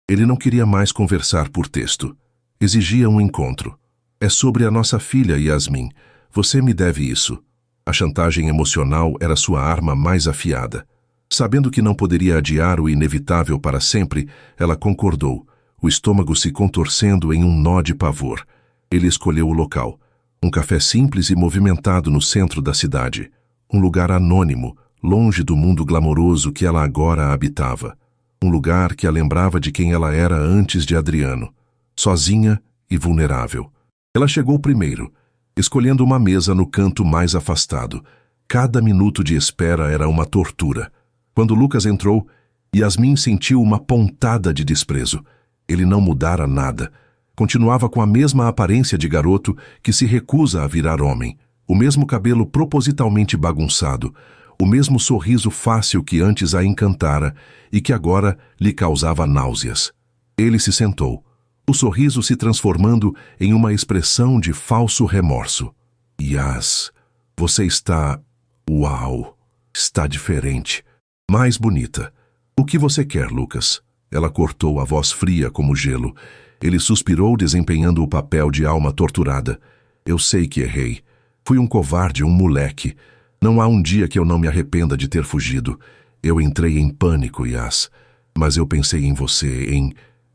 Ele não queria mais conversar por texto. Exigia um encontro. É sobre a nossa filha, Yasmin. Você me deve isso. A chantagem emocional era sua arma mais afiada. Sabendo que não poderia adiar o inevitável para sempre, ela concordou, o estômago se contorcendo em um nó de pavor. Ele escolheu o local. Um café simples e movimentado no centro da cidade. Um lugar anônimo, longe do mundo glamouroso que ela agora habitava. Um lugar que a lembrava de quem ela era antes de Adriano. Sozinha e vulnerável. Ela chegou primeiro, escolhendo uma mesa no canto mais afastado. Cada minuto de espera era uma tortura. Quando Lucas entrou, Yasmin sentiu uma pontada de desprezo. Ele não mudara nada. Continuava com a mesma aparência de garoto que se recusa a virar homem. O mesmo cabelo propositalmente bagunçado. O mesmo sorriso fácil que antes a encantara e que agora lhe causava náuseas. Ele se sentou, o sorriso se transformando em uma expressão de falso remorso. Yas, você está... Uau! Está diferente. Mais bonita. O que você quer, Lucas? Ela cortou a voz fria como gelo. Ele suspirou, desempenhando o papel de alma torturada. Eu sei que errei. Fui um covarde, um moleque. Não há um dia que eu não me arrependa de ter fugido. Eu entrei em pânico, Yas. Mas eu pensei em você,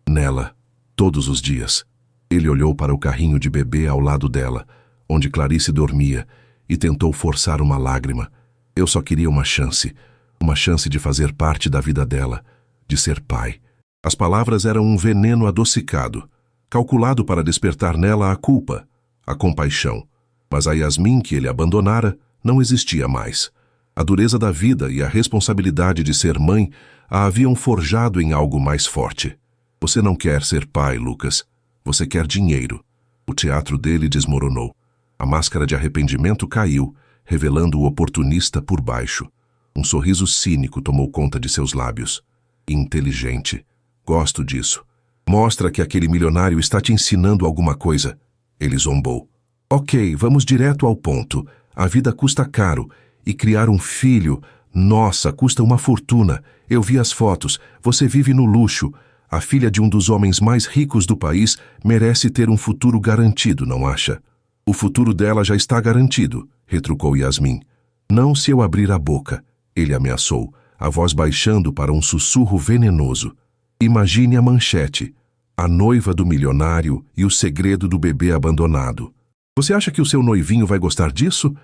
nela, todos os dias. Ele olhou para o carrinho de bebê ao lado dela, onde Clarice dormia, e tentou forçar uma lágrima. Eu só queria uma chance de fazer parte da vida dela, de ser pai. As palavras eram um veneno adocicado, calculado para despertar nela a culpa, a compaixão. Mas a Yasmin que ele abandonara não existia mais. A dureza da vida e a responsabilidade de ser mãe a haviam forjado em algo mais forte. Você não quer ser pai, Lucas. Você quer dinheiro. O teatro dele desmoronou. A máscara de arrependimento caiu, revelando o oportunista por baixo. Um sorriso cínico tomou conta de seus lábios. Inteligente. Gosto disso. Mostra que aquele milionário está te ensinando alguma coisa. Ele zombou. Ok, vamos direto ao ponto. A vida custa caro. E criar um filho, nossa, custa uma fortuna. Eu vi as fotos. Você vive no luxo. A filha de um dos homens mais ricos do país merece ter um futuro garantido, não acha? O futuro dela já está garantido, retrucou Yasmin. Não se eu abrir a boca, ele ameaçou, a voz baixando para um sussurro venenoso. Imagine a manchete, a noiva do milionário e o segredo do bebê abandonado. Você acha que o seu noivinho vai gostar disso?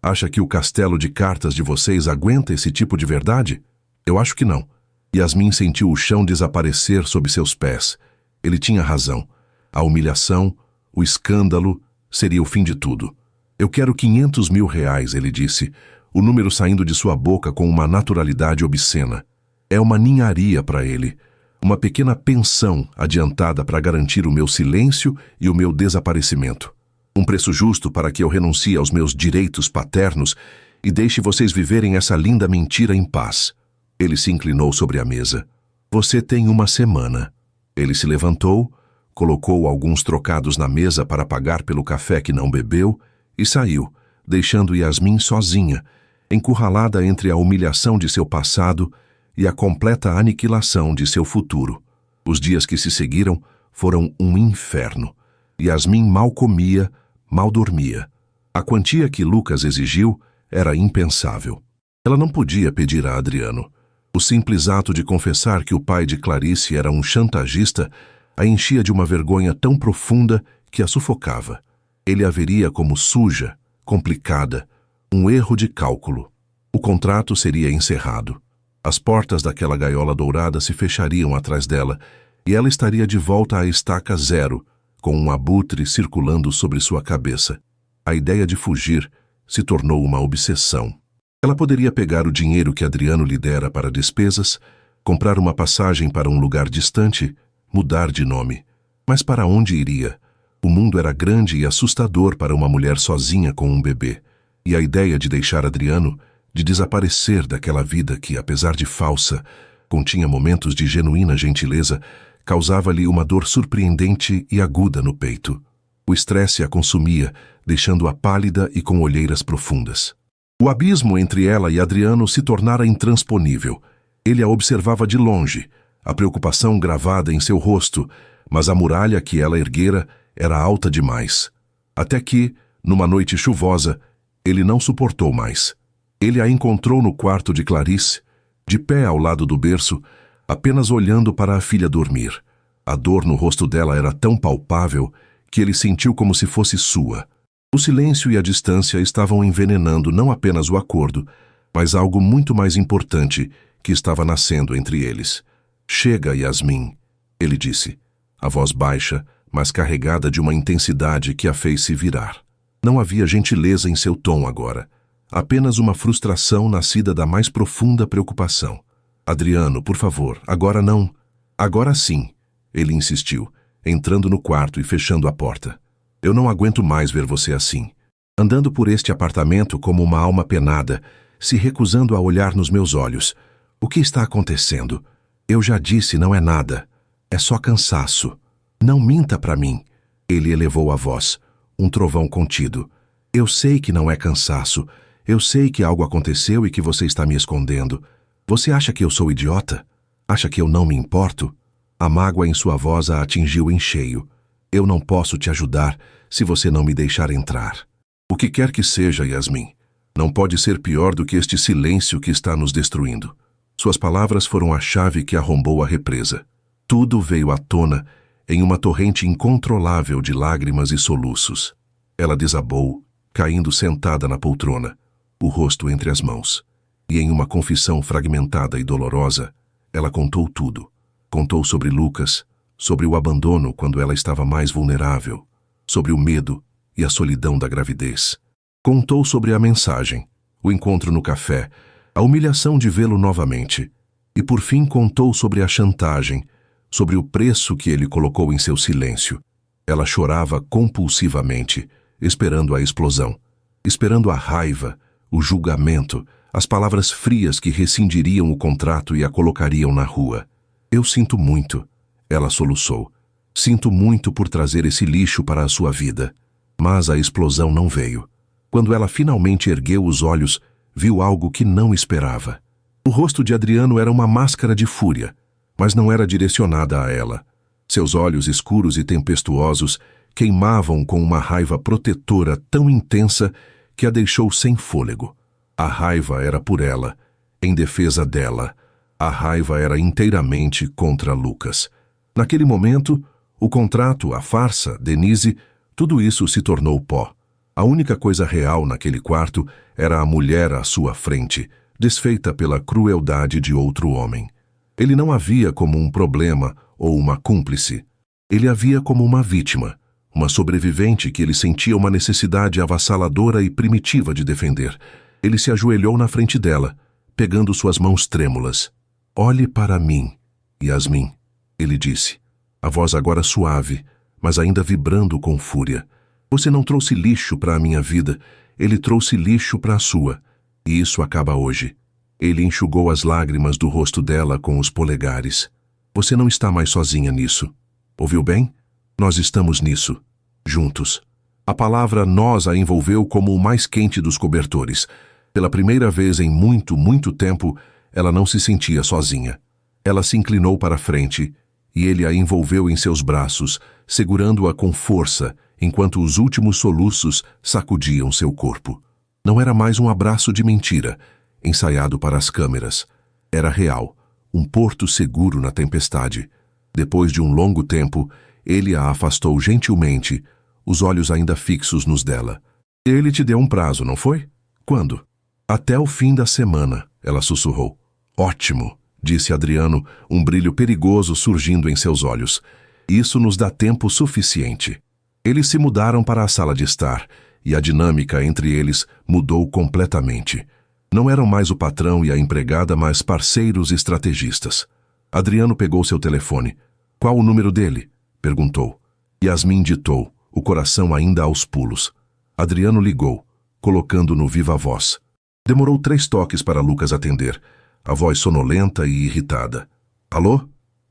Acha que o castelo de cartas de vocês aguenta esse tipo de verdade? Eu acho que não. Yasmin sentiu o chão desaparecer sob seus pés. Ele tinha razão. A humilhação, o escândalo, seria o fim de tudo. Eu quero 500 mil reais, ele disse, o número saindo de sua boca com uma naturalidade obscena. É uma ninharia para ele. Uma pequena pensão adiantada para garantir o meu silêncio e o meu desaparecimento. Um preço justo para que eu renuncie aos meus direitos paternos e deixe vocês viverem essa linda mentira em paz. Ele se inclinou sobre a mesa. Você tem uma semana. Ele se levantou, colocou alguns trocados na mesa para pagar pelo café que não bebeu e saiu, deixando Yasmin sozinha, encurralada entre a humilhação de seu passado e a completa aniquilação de seu futuro. Os dias que se seguiram foram um inferno. Yasmin mal comia, mal dormia. A quantia que Lucas exigiu era impensável. Ela não podia pedir a Adriano. O simples ato de confessar que o pai de Clarice era um chantagista a enchia de uma vergonha tão profunda que a sufocava. Ele a veria como suja, complicada, um erro de cálculo. O contrato seria encerrado. As portas daquela gaiola dourada se fechariam atrás dela e ela estaria de volta à estaca zero, com um abutre circulando sobre sua cabeça. A ideia de fugir se tornou uma obsessão. Ela poderia pegar o dinheiro que Adriano lhe dera para despesas, comprar uma passagem para um lugar distante, mudar de nome. Mas para onde iria? O mundo era grande e assustador para uma mulher sozinha com um bebê. E a ideia de deixar Adriano, de desaparecer daquela vida que, apesar de falsa, continha momentos de genuína gentileza, causava-lhe uma dor surpreendente e aguda no peito. O estresse a consumia, deixando-a pálida e com olheiras profundas. O abismo entre ela e Adriano se tornara intransponível. Ele a observava de longe, a preocupação gravada em seu rosto, mas a muralha que ela erguera era alta demais. Até que, numa noite chuvosa, ele não suportou mais. Ele a encontrou no quarto de Clarice, de pé ao lado do berço, apenas olhando para a filha dormir. A dor no rosto dela era tão palpável que ele sentiu como se fosse sua. O silêncio e a distância estavam envenenando não apenas o acordo, mas algo muito mais importante que estava nascendo entre eles. "Chega, Yasmin", ele disse, a voz baixa, mas carregada de uma intensidade que a fez se virar. Não havia gentileza em seu tom agora, apenas uma frustração nascida da mais profunda preocupação. "Adriano, por favor, agora não." "Agora sim", ele insistiu, entrando no quarto e fechando a porta. "Eu não aguento mais ver você assim, andando por este apartamento como uma alma penada, se recusando a olhar nos meus olhos. O que está acontecendo? Eu já disse, não é nada. É só cansaço. Não minta para mim." Ele elevou a voz, um trovão contido. "Eu sei que não é cansaço. Eu sei que algo aconteceu e que você está me escondendo. Você acha que eu sou idiota? Acha que eu não me importo?" A mágoa em sua voz a atingiu em cheio. "Eu não posso te ajudar se você não me deixar entrar." "O que quer que seja, Yasmin, não pode ser pior do que este silêncio que está nos destruindo." Suas palavras foram a chave que arrombou a represa. Tudo veio à tona em uma torrente incontrolável de lágrimas e soluços. Ela desabou, caindo sentada na poltrona, o rosto entre as mãos. E em uma confissão fragmentada e dolorosa, ela contou tudo. Contou sobre Lucas, sobre o abandono quando ela estava mais vulnerável, sobre o medo e a solidão da gravidez. Contou sobre a mensagem, o encontro no café, a humilhação de vê-lo novamente. E por fim contou sobre a chantagem, sobre o preço que ele colocou em seu silêncio. Ela chorava compulsivamente, esperando a explosão, esperando a raiva, o julgamento, as palavras frias que rescindiriam o contrato e a colocariam na rua. "Eu sinto muito", ela soluçou. "Sinto muito por trazer esse lixo para a sua vida." Mas a explosão não veio. Quando ela finalmente ergueu os olhos, viu algo que não esperava. O rosto de Adriano era uma máscara de fúria, mas não era direcionada a ela. Seus olhos escuros e tempestuosos queimavam com uma raiva protetora tão intensa que a deixou sem fôlego. A raiva era por ela, em defesa dela. A raiva era inteiramente contra Lucas. Naquele momento, o contrato, a farsa, Denise, tudo isso se tornou pó. A única coisa real naquele quarto era a mulher à sua frente, desfeita pela crueldade de outro homem. Ele não a via como um problema ou uma cúmplice. Ele a via como uma vítima, uma sobrevivente que ele sentia uma necessidade avassaladora e primitiva de defender. Ele se ajoelhou na frente dela, pegando suas mãos trêmulas. "Olhe para mim, Yasmin", ele disse, a voz agora suave, mas ainda vibrando com fúria. "Você não trouxe lixo para a minha vida, ele trouxe lixo para a sua. E isso acaba hoje." Ele enxugou as lágrimas do rosto dela com os polegares. "Você não está mais sozinha nisso. Ouviu bem? Nós estamos nisso. Juntos." A palavra "nós" a envolveu como o mais quente dos cobertores. Pela primeira vez em muito, muito tempo, ela não se sentia sozinha. Ela se inclinou para a frente e ele a envolveu em seus braços, segurando-a com força, enquanto os últimos soluços sacudiam seu corpo. Não era mais um abraço de mentira, ensaiado para as câmeras. Era real, um porto seguro na tempestade. Depois de um longo tempo, ele a afastou gentilmente, os olhos ainda fixos nos dela. "Ele te deu um prazo, não foi? Quando?" "Até o fim da semana", ela sussurrou. "Ótimo", disse Adriano, um brilho perigoso surgindo em seus olhos. "Isso nos dá tempo suficiente." Eles se mudaram para a sala de estar, e a dinâmica entre eles mudou completamente. Não eram mais o patrão e a empregada, mas parceiros estrategistas. Adriano pegou seu telefone. "Qual o número dele?" perguntou. Yasmin ditou, o coração ainda aos pulos. Adriano ligou, colocando no viva voz. Demorou 3 toques para Lucas atender, a voz sonolenta e irritada. "Alô?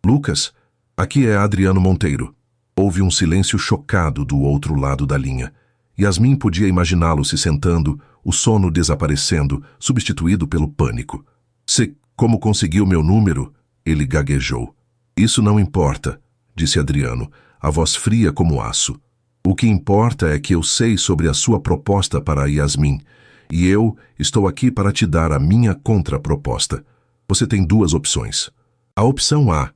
Lucas? Aqui é Adriano Monteiro." Houve um silêncio chocado do outro lado da linha. Yasmin podia imaginá-lo se sentando, o sono desaparecendo, substituído pelo pânico. Como conseguiu meu número? Ele gaguejou. Isso não importa, disse Adriano, a voz fria como aço. O que importa é que eu sei sobre a sua proposta para Yasmin, e eu estou aqui para te dar a minha contraproposta. Você tem duas opções. A opção A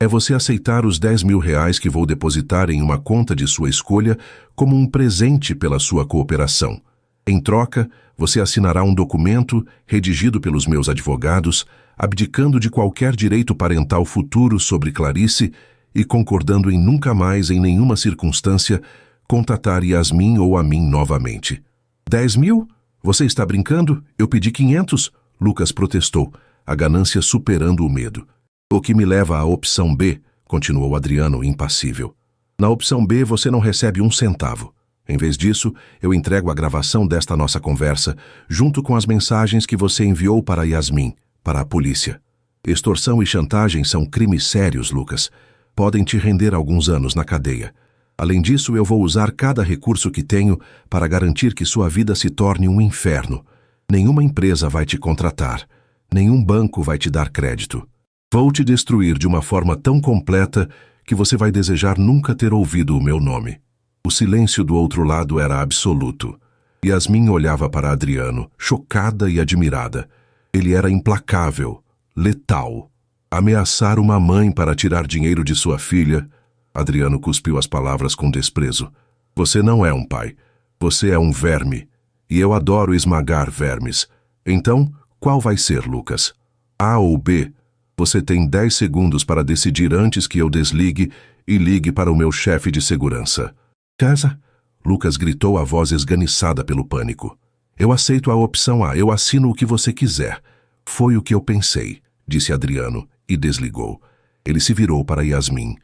é você aceitar os 10 mil reais que vou depositar em uma conta de sua escolha como um presente pela sua cooperação. Em troca, você assinará um documento redigido pelos meus advogados, abdicando de qualquer direito parental futuro sobre Clarice e concordando em nunca mais, em nenhuma circunstância, contatar Yasmin ou a mim novamente. 10 mil? Você está brincando? Eu pedi 500? Lucas protestou, a ganância superando o medo. O que me leva à opção B, continuou Adriano impassível. Na opção B você não recebe 1 centavo. Em vez disso, eu entrego a gravação desta nossa conversa, junto com as mensagens que você enviou para Yasmin, para a polícia. Extorsão e chantagem são crimes sérios, Lucas. Podem te render alguns anos na cadeia. Além disso, eu vou usar cada recurso que tenho para garantir que sua vida se torne um inferno. Nenhuma empresa vai te contratar. Nenhum banco vai te dar crédito. Vou te destruir de uma forma tão completa que você vai desejar nunca ter ouvido o meu nome. O silêncio do outro lado era absoluto. Yasmin olhava para Adriano, chocada e admirada. Ele era implacável, letal. Ameaçar uma mãe para tirar dinheiro de sua filha. Adriano cuspiu as palavras com desprezo. Você não é um pai. Você é um verme. E eu adoro esmagar vermes. Então, qual vai ser, Lucas? A ou B? Você tem 10 segundos para decidir antes que eu desligue e ligue para o meu chefe de segurança. Casa? Lucas gritou, a voz esganiçada pelo pânico. Eu aceito a opção A, eu assino o que você quiser. Foi o que eu pensei, disse Adriano, e desligou. Ele se virou para Yasmin.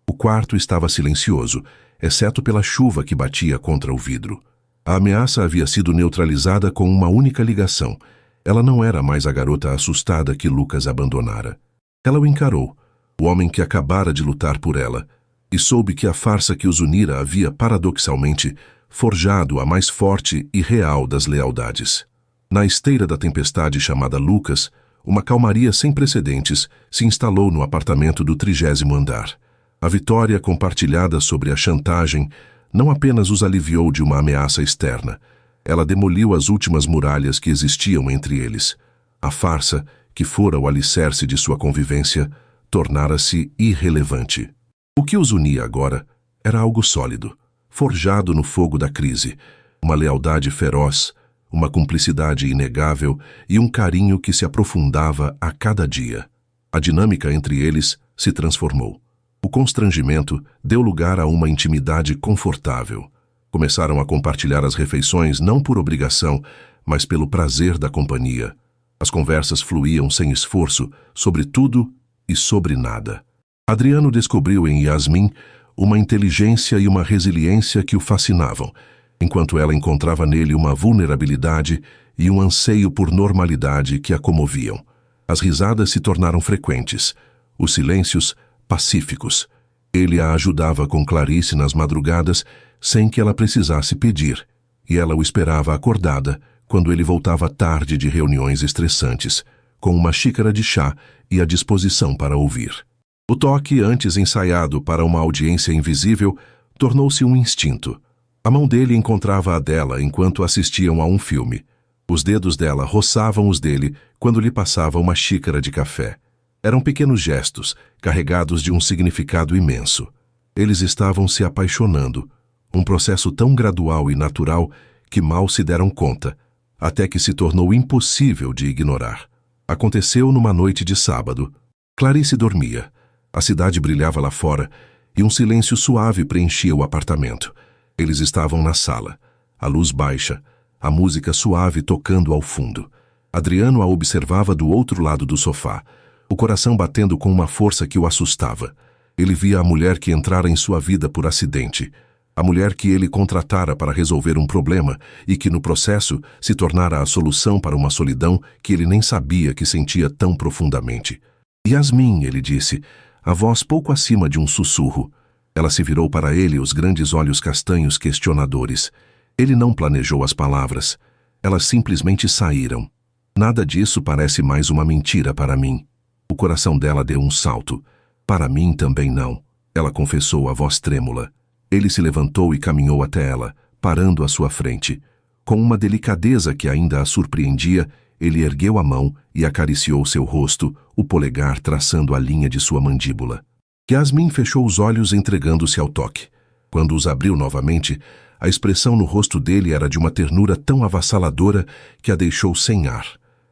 O quarto estava silencioso, exceto pela chuva que batia contra o vidro. A ameaça havia sido neutralizada com uma única ligação. Ela não era mais a garota assustada que Lucas abandonara. Ela o encarou, o homem que acabara de lutar por ela, e soube que a farsa que os unira havia, paradoxalmente, forjado a mais forte e real das lealdades. Na esteira da tempestade chamada Lucas, uma calmaria sem precedentes se instalou no apartamento do 30º andar. A vitória compartilhada sobre a chantagem não apenas os aliviou de uma ameaça externa, ela demoliu as últimas muralhas que existiam entre eles. A farsa, que fora o alicerce de sua convivência, tornara-se irrelevante. O que os unia agora era algo sólido, forjado no fogo da crise, uma lealdade feroz, uma cumplicidade inegável e um carinho que se aprofundava a cada dia. A dinâmica entre eles se transformou. O constrangimento deu lugar a uma intimidade confortável. Começaram a compartilhar as refeições não por obrigação, mas pelo prazer da companhia. As conversas fluíam sem esforço, sobre tudo e sobre nada. Adriano descobriu em Yasmin uma inteligência e uma resiliência que o fascinavam, enquanto ela encontrava nele uma vulnerabilidade e um anseio por normalidade que a comoviam. As risadas se tornaram frequentes, os silêncios pacíficos. Ele a ajudava com Clarice nas madrugadas sem que ela precisasse pedir, e ela o esperava acordada quando ele voltava tarde de reuniões estressantes, com uma xícara de chá e a disposição para ouvir. O toque, antes ensaiado para uma audiência invisível, tornou-se um instinto. A mão dele encontrava a dela enquanto assistiam a um filme. Os dedos dela roçavam os dele quando lhe passava uma xícara de café. Eram pequenos gestos, carregados de um significado imenso. Eles estavam se apaixonando, um processo tão gradual e natural que mal se deram conta, até que se tornou impossível de ignorar. Aconteceu numa noite de sábado. Clarice dormia. A cidade brilhava lá fora e um silêncio suave preenchia o apartamento. Eles estavam na sala, a luz baixa, a música suave tocando ao fundo. Adriano a observava do outro lado do sofá, o coração batendo com uma força que o assustava. Ele via a mulher que entrara em sua vida por acidente, a mulher que ele contratara para resolver um problema e que, no processo, se tornara a solução para uma solidão que ele nem sabia que sentia tão profundamente. Yasmin, ele disse, a voz pouco acima de um sussurro. Ela se virou para ele, os grandes olhos castanhos questionadores. Ele não planejou as palavras. Elas simplesmente saíram. Nada disso parece mais uma mentira para mim. O coração dela deu um salto. Para mim também não. Ela confessou, a voz trêmula. Ele se levantou e caminhou até ela, parando à sua frente. Com uma delicadeza que ainda a surpreendia, ele ergueu a mão e acariciou seu rosto, o polegar traçando a linha de sua mandíbula. Yasmin fechou os olhos, entregando-se ao toque. Quando os abriu novamente, a expressão no rosto dele era de uma ternura tão avassaladora que a deixou sem ar.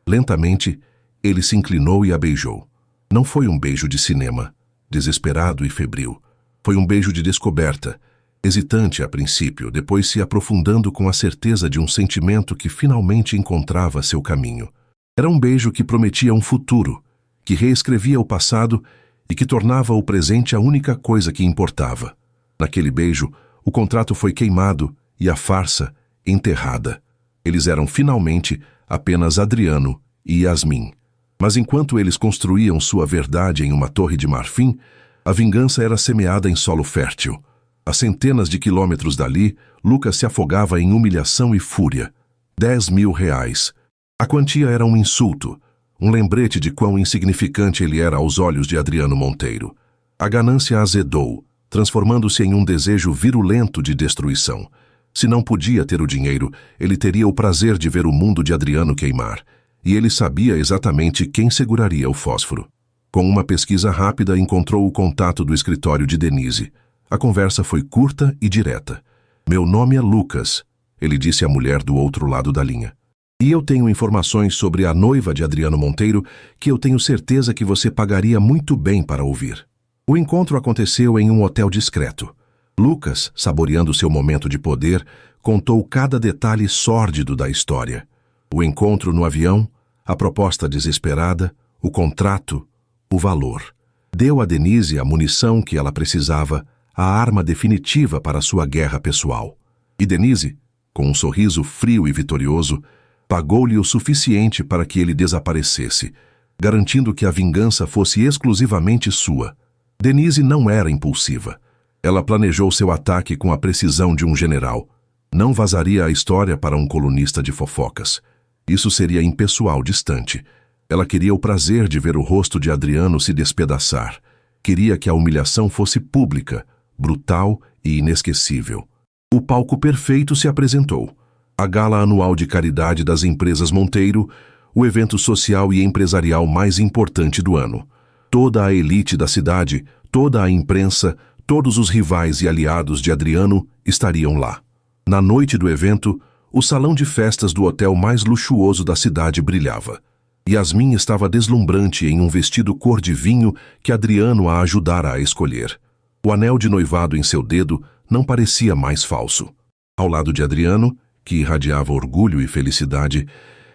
Lentamente, ele se inclinou e a beijou. Não foi um beijo de cinema, desesperado e febril. Foi um beijo de descoberta, hesitante a princípio, depois se aprofundando com a certeza de um sentimento que finalmente encontrava seu caminho. Era um beijo que prometia um futuro, que reescrevia o passado e que tornava o presente a única coisa que importava. Naquele beijo, o contrato foi queimado e a farsa enterrada. Eles eram finalmente apenas Adriano e Yasmin. Mas enquanto eles construíam sua verdade em uma torre de marfim, a vingança era semeada em solo fértil. A centenas de quilômetros dali, Lucas se afogava em humilhação e fúria. 10.000 reais. A quantia era um insulto, um lembrete de quão insignificante ele era aos olhos de Adriano Monteiro. A ganância azedou, transformando-se em um desejo virulento de destruição. Se não podia ter o dinheiro, ele teria o prazer de ver o mundo de Adriano queimar. E ele sabia exatamente quem seguraria o fósforo. Com uma pesquisa rápida, encontrou o contato do escritório de Denise. A conversa foi curta e direta. "Meu nome é Lucas", ele disse à mulher do outro lado da linha. "E eu tenho informações sobre a noiva de Adriano Monteiro que eu tenho certeza que você pagaria muito bem para ouvir." O encontro aconteceu em um hotel discreto. Lucas, saboreando seu momento de poder, contou cada detalhe sórdido da história. O encontro no avião, a proposta desesperada, o contrato, o valor. Deu a Denise a munição que ela precisava, a arma definitiva para sua guerra pessoal. E Denise, com um sorriso frio e vitorioso, pagou-lhe o suficiente para que ele desaparecesse, garantindo que a vingança fosse exclusivamente sua. Denise não era impulsiva. Ela planejou seu ataque com a precisão de um general. Não vazaria a história para um colunista de fofocas. Isso seria impessoal, distante. Ela queria o prazer de ver o rosto de Adriano se despedaçar. Queria que a humilhação fosse pública, brutal e inesquecível. O palco perfeito se apresentou. A gala anual de caridade das empresas Monteiro, o evento social e empresarial mais importante do ano. Toda a elite da cidade, toda a imprensa, todos os rivais e aliados de Adriano estariam lá. Na noite do evento, o salão de festas do hotel mais luxuoso da cidade brilhava. Yasmin estava deslumbrante em um vestido cor de vinho que Adriano a ajudara a escolher. O anel de noivado em seu dedo não parecia mais falso. Ao lado de Adriano, que irradiava orgulho e felicidade,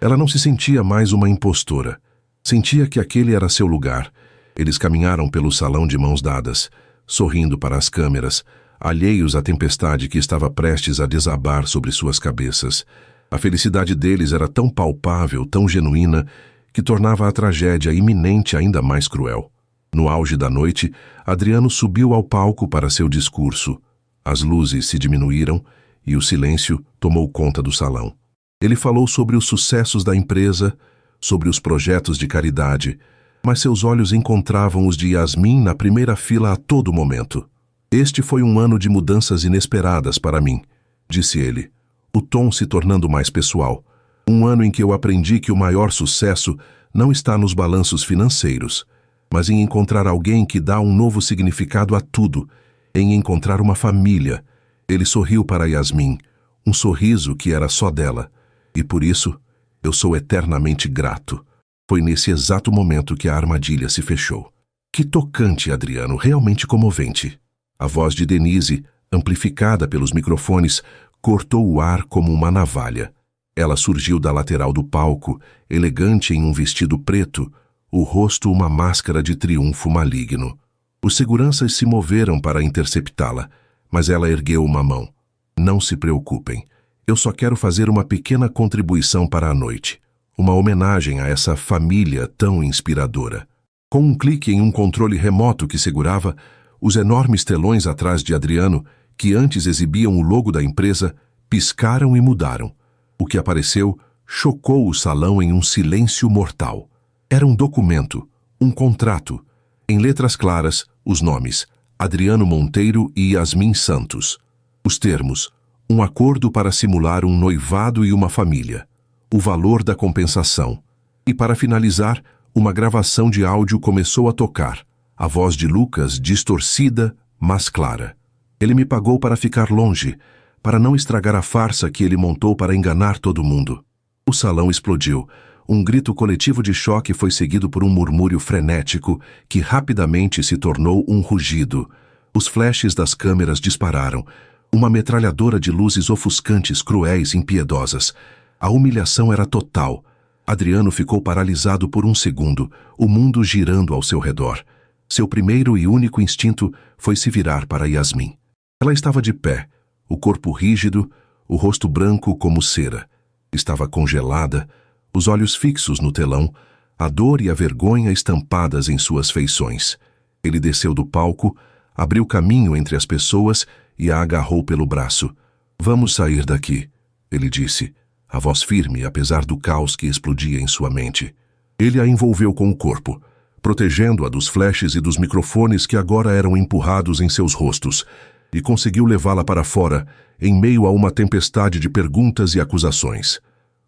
ela não se sentia mais uma impostora. Sentia que aquele era seu lugar. Eles caminharam pelo salão de mãos dadas, sorrindo para as câmeras, alheios à tempestade que estava prestes a desabar sobre suas cabeças. A felicidade deles era tão palpável, tão genuína, que tornava a tragédia iminente ainda mais cruel. No auge da noite, Adriano subiu ao palco para seu discurso. As luzes se diminuíram e o silêncio tomou conta do salão. Ele falou sobre os sucessos da empresa, sobre os projetos de caridade, mas seus olhos encontravam os de Yasmin na primeira fila a todo momento. "Este foi um ano de mudanças inesperadas para mim", disse ele, o tom se tornando mais pessoal. "Um ano em que eu aprendi que o maior sucesso não está nos balanços financeiros, mas em encontrar alguém que dá um novo significado a tudo, em encontrar uma família." Ele sorriu para Yasmin, um sorriso que era só dela, e por isso eu sou eternamente grato. Foi nesse exato momento que a armadilha se fechou. Que tocante, Adriano, realmente comovente. A voz de Denise, amplificada pelos microfones, cortou o ar como uma navalha. Ela surgiu da lateral do palco, elegante em um vestido preto, o rosto uma máscara de triunfo maligno. Os seguranças se moveram para interceptá-la, mas ela ergueu uma mão. "Não se preocupem. Eu só quero fazer uma pequena contribuição para a noite. Uma homenagem a essa família tão inspiradora." Com um clique em um controle remoto que segurava, os enormes telões atrás de Adriano, que antes exibiam o logo da empresa, piscaram e mudaram. O que apareceu chocou o salão em um silêncio mortal. Era um documento, um contrato. Em letras claras, os nomes: Adriano Monteiro e Yasmin Santos. Os termos: um acordo para simular um noivado e uma família. O valor da compensação. E para finalizar, uma gravação de áudio começou a tocar. A voz de Lucas, distorcida, mas clara. Ele me pagou para ficar longe, para não estragar a farsa que ele montou para enganar todo mundo. O salão explodiu. Um grito coletivo de choque foi seguido por um murmúrio frenético que rapidamente se tornou um rugido. Os flashes das câmeras dispararam. Uma metralhadora de luzes ofuscantes, cruéis, impiedosas. A humilhação era total. Adriano ficou paralisado por um segundo, o mundo girando ao seu redor. Seu primeiro e único instinto foi se virar para Yasmin. Ela estava de pé, o corpo rígido, o rosto branco como cera. Estava congelada, os olhos fixos no telão, a dor e a vergonha estampadas em suas feições. Ele desceu do palco, abriu caminho entre as pessoas e a agarrou pelo braço. "Vamos sair daqui", ele disse, a voz firme apesar do caos que explodia em sua mente. Ele a envolveu com o corpo, protegendo-a dos flashes e dos microfones que agora eram empurrados em seus rostos, e conseguiu levá-la para fora, em meio a uma tempestade de perguntas e acusações.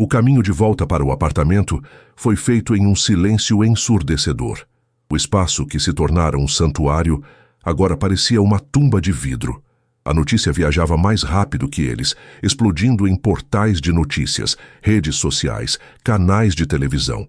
O caminho de volta para o apartamento foi feito em um silêncio ensurdecedor. O espaço que se tornara um santuário agora parecia uma tumba de vidro. A notícia viajava mais rápido que eles, explodindo em portais de notícias, redes sociais, canais de televisão.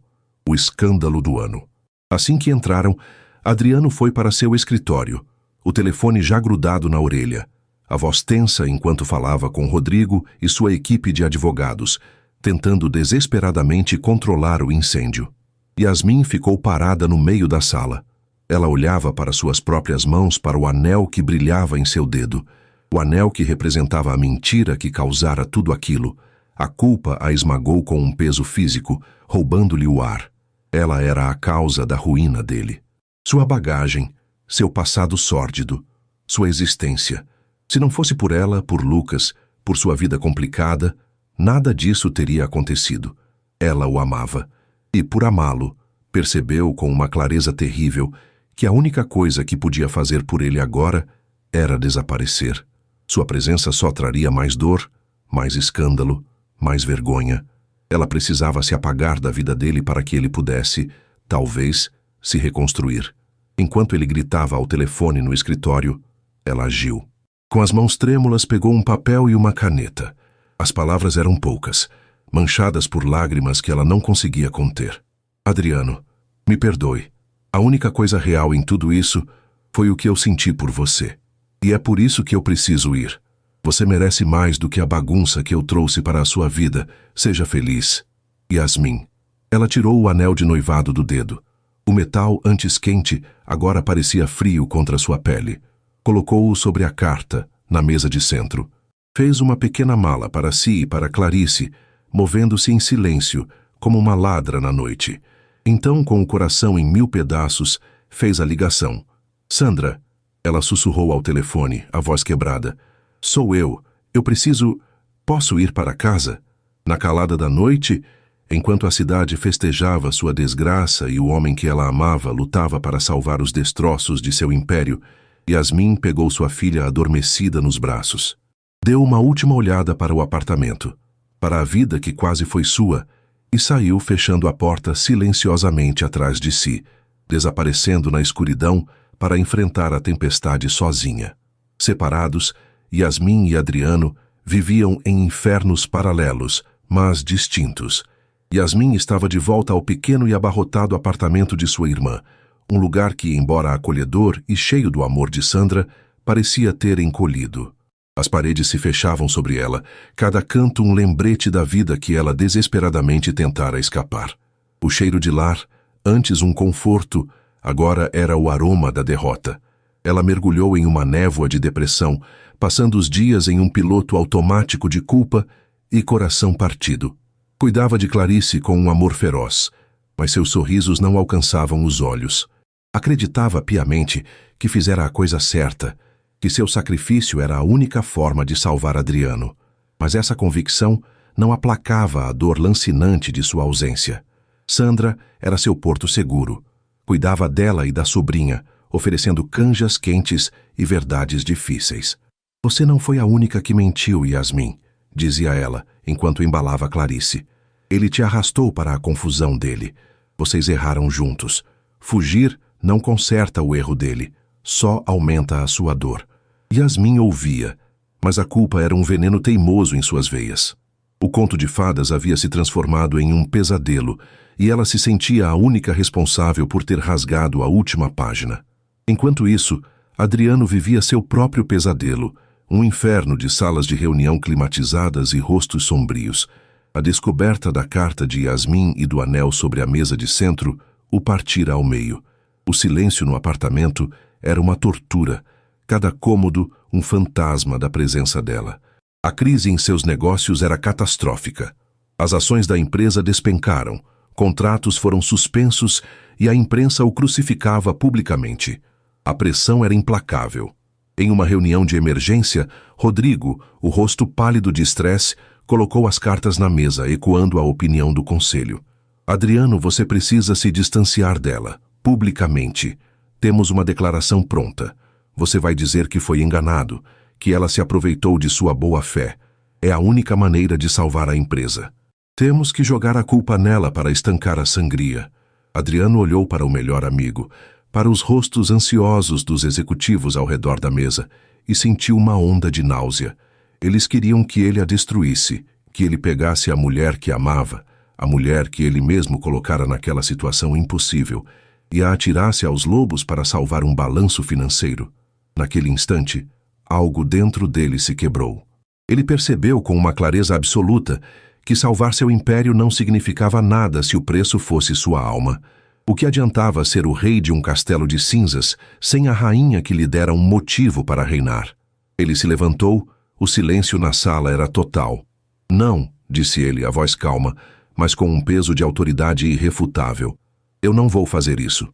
O escândalo do ano. Assim que entraram, Adriano foi para seu escritório, o telefone já grudado na orelha, a voz tensa enquanto falava com Rodrigo e sua equipe de advogados, tentando desesperadamente controlar o incêndio. Yasmin ficou parada no meio da sala. Ela olhava para suas próprias mãos, para o anel que brilhava em seu dedo, o anel que representava a mentira que causara tudo aquilo. A culpa a esmagou com um peso físico, roubando-lhe o ar. Ela era a causa da ruína dele. Sua bagagem, seu passado sórdido, sua existência. Se não fosse por ela, por Lucas, por sua vida complicada, nada disso teria acontecido. Ela o amava. E, por amá-lo, percebeu com uma clareza terrível que a única coisa que podia fazer por ele agora era desaparecer. Sua presença só traria mais dor, mais escândalo, mais vergonha. Ela precisava se apagar da vida dele para que ele pudesse, talvez, se reconstruir. Enquanto ele gritava ao telefone no escritório, ela agiu. Com as mãos trêmulas, pegou um papel e uma caneta. As palavras eram poucas, manchadas por lágrimas que ela não conseguia conter. "Adriano, me perdoe. A única coisa real em tudo isso foi o que eu senti por você. E é por isso que eu preciso ir. Você merece mais do que a bagunça que eu trouxe para a sua vida. Seja feliz." Yasmin. Ela tirou o anel de noivado do dedo. O metal, antes quente, agora parecia frio contra sua pele. Colocou-o sobre a carta, na mesa de centro. Fez uma pequena mala para si e para Clarice, movendo-se em silêncio, como uma ladra na noite. Então, com o coração em 1000 pedaços, fez a ligação. "Sandra", ela sussurrou ao telefone, a voz quebrada. "Sou eu. Eu preciso... Posso ir para casa?" Na calada da noite, enquanto a cidade festejava sua desgraça e o homem que ela amava lutava para salvar os destroços de seu império, Yasmin pegou sua filha adormecida nos braços. Deu uma última olhada para o apartamento, para a vida que quase foi sua, e saiu fechando a porta silenciosamente atrás de si, desaparecendo na escuridão para enfrentar a tempestade sozinha. Separados, Yasmin e Adriano viviam em infernos paralelos, mas distintos. Yasmin estava de volta ao pequeno e abarrotado apartamento de sua irmã, um lugar que, embora acolhedor e cheio do amor de Sandra, parecia ter encolhido. As paredes se fechavam sobre ela, cada canto um lembrete da vida que ela desesperadamente tentara escapar. O cheiro de lar, antes um conforto, agora era o aroma da derrota. Ela mergulhou em uma névoa de depressão, passando os dias em um piloto automático de culpa e coração partido. Cuidava de Clarice com um amor feroz, mas seus sorrisos não alcançavam os olhos. Acreditava piamente que fizera a coisa certa, que seu sacrifício era a única forma de salvar Adriano. Mas essa convicção não aplacava a dor lancinante de sua ausência. Sandra era seu porto seguro. Cuidava dela e da sobrinha, oferecendo canjas quentes e verdades difíceis. Você não foi a única que mentiu, Yasmin, dizia ela, enquanto embalava Clarice. Ele te arrastou para a confusão dele. Vocês erraram juntos. Fugir não conserta o erro dele, só aumenta a sua dor. Yasmin ouvia, mas a culpa era um veneno teimoso em suas veias. O conto de fadas havia se transformado em um pesadelo, e ela se sentia a única responsável por ter rasgado a última página. Enquanto isso, Adriano vivia seu próprio pesadelo, um inferno de salas de reunião climatizadas e rostos sombrios. A descoberta da carta de Yasmin e do anel sobre a mesa de centro o partira ao meio. O silêncio no apartamento era uma tortura, cada cômodo um fantasma da presença dela. A crise em seus negócios era catastrófica. As ações da empresa despencaram, contratos foram suspensos e a imprensa o crucificava publicamente. A pressão era implacável. Em uma reunião de emergência, Rodrigo, o rosto pálido de estresse, colocou as cartas na mesa, ecoando a opinião do conselho. Adriano, você precisa se distanciar dela, publicamente. Temos uma declaração pronta. Você vai dizer que foi enganado, que ela se aproveitou de sua boa-fé. É a única maneira de salvar a empresa. Temos que jogar a culpa nela para estancar a sangria. Adriano olhou para o melhor amigo, para os rostos ansiosos dos executivos ao redor da mesa, e sentiu uma onda de náusea. Eles queriam que ele a destruísse, que ele pegasse a mulher que amava, a mulher que ele mesmo colocara naquela situação impossível, e a atirasse aos lobos para salvar um balanço financeiro. Naquele instante, algo dentro dele se quebrou. Ele percebeu com uma clareza absoluta que salvar seu império não significava nada se o preço fosse sua alma. O que adiantava ser o rei de um castelo de cinzas sem a rainha que lhe dera um motivo para reinar? Ele se levantou, o silêncio na sala era total. Não, disse ele, a voz calma, mas com um peso de autoridade irrefutável. Eu não vou fazer isso.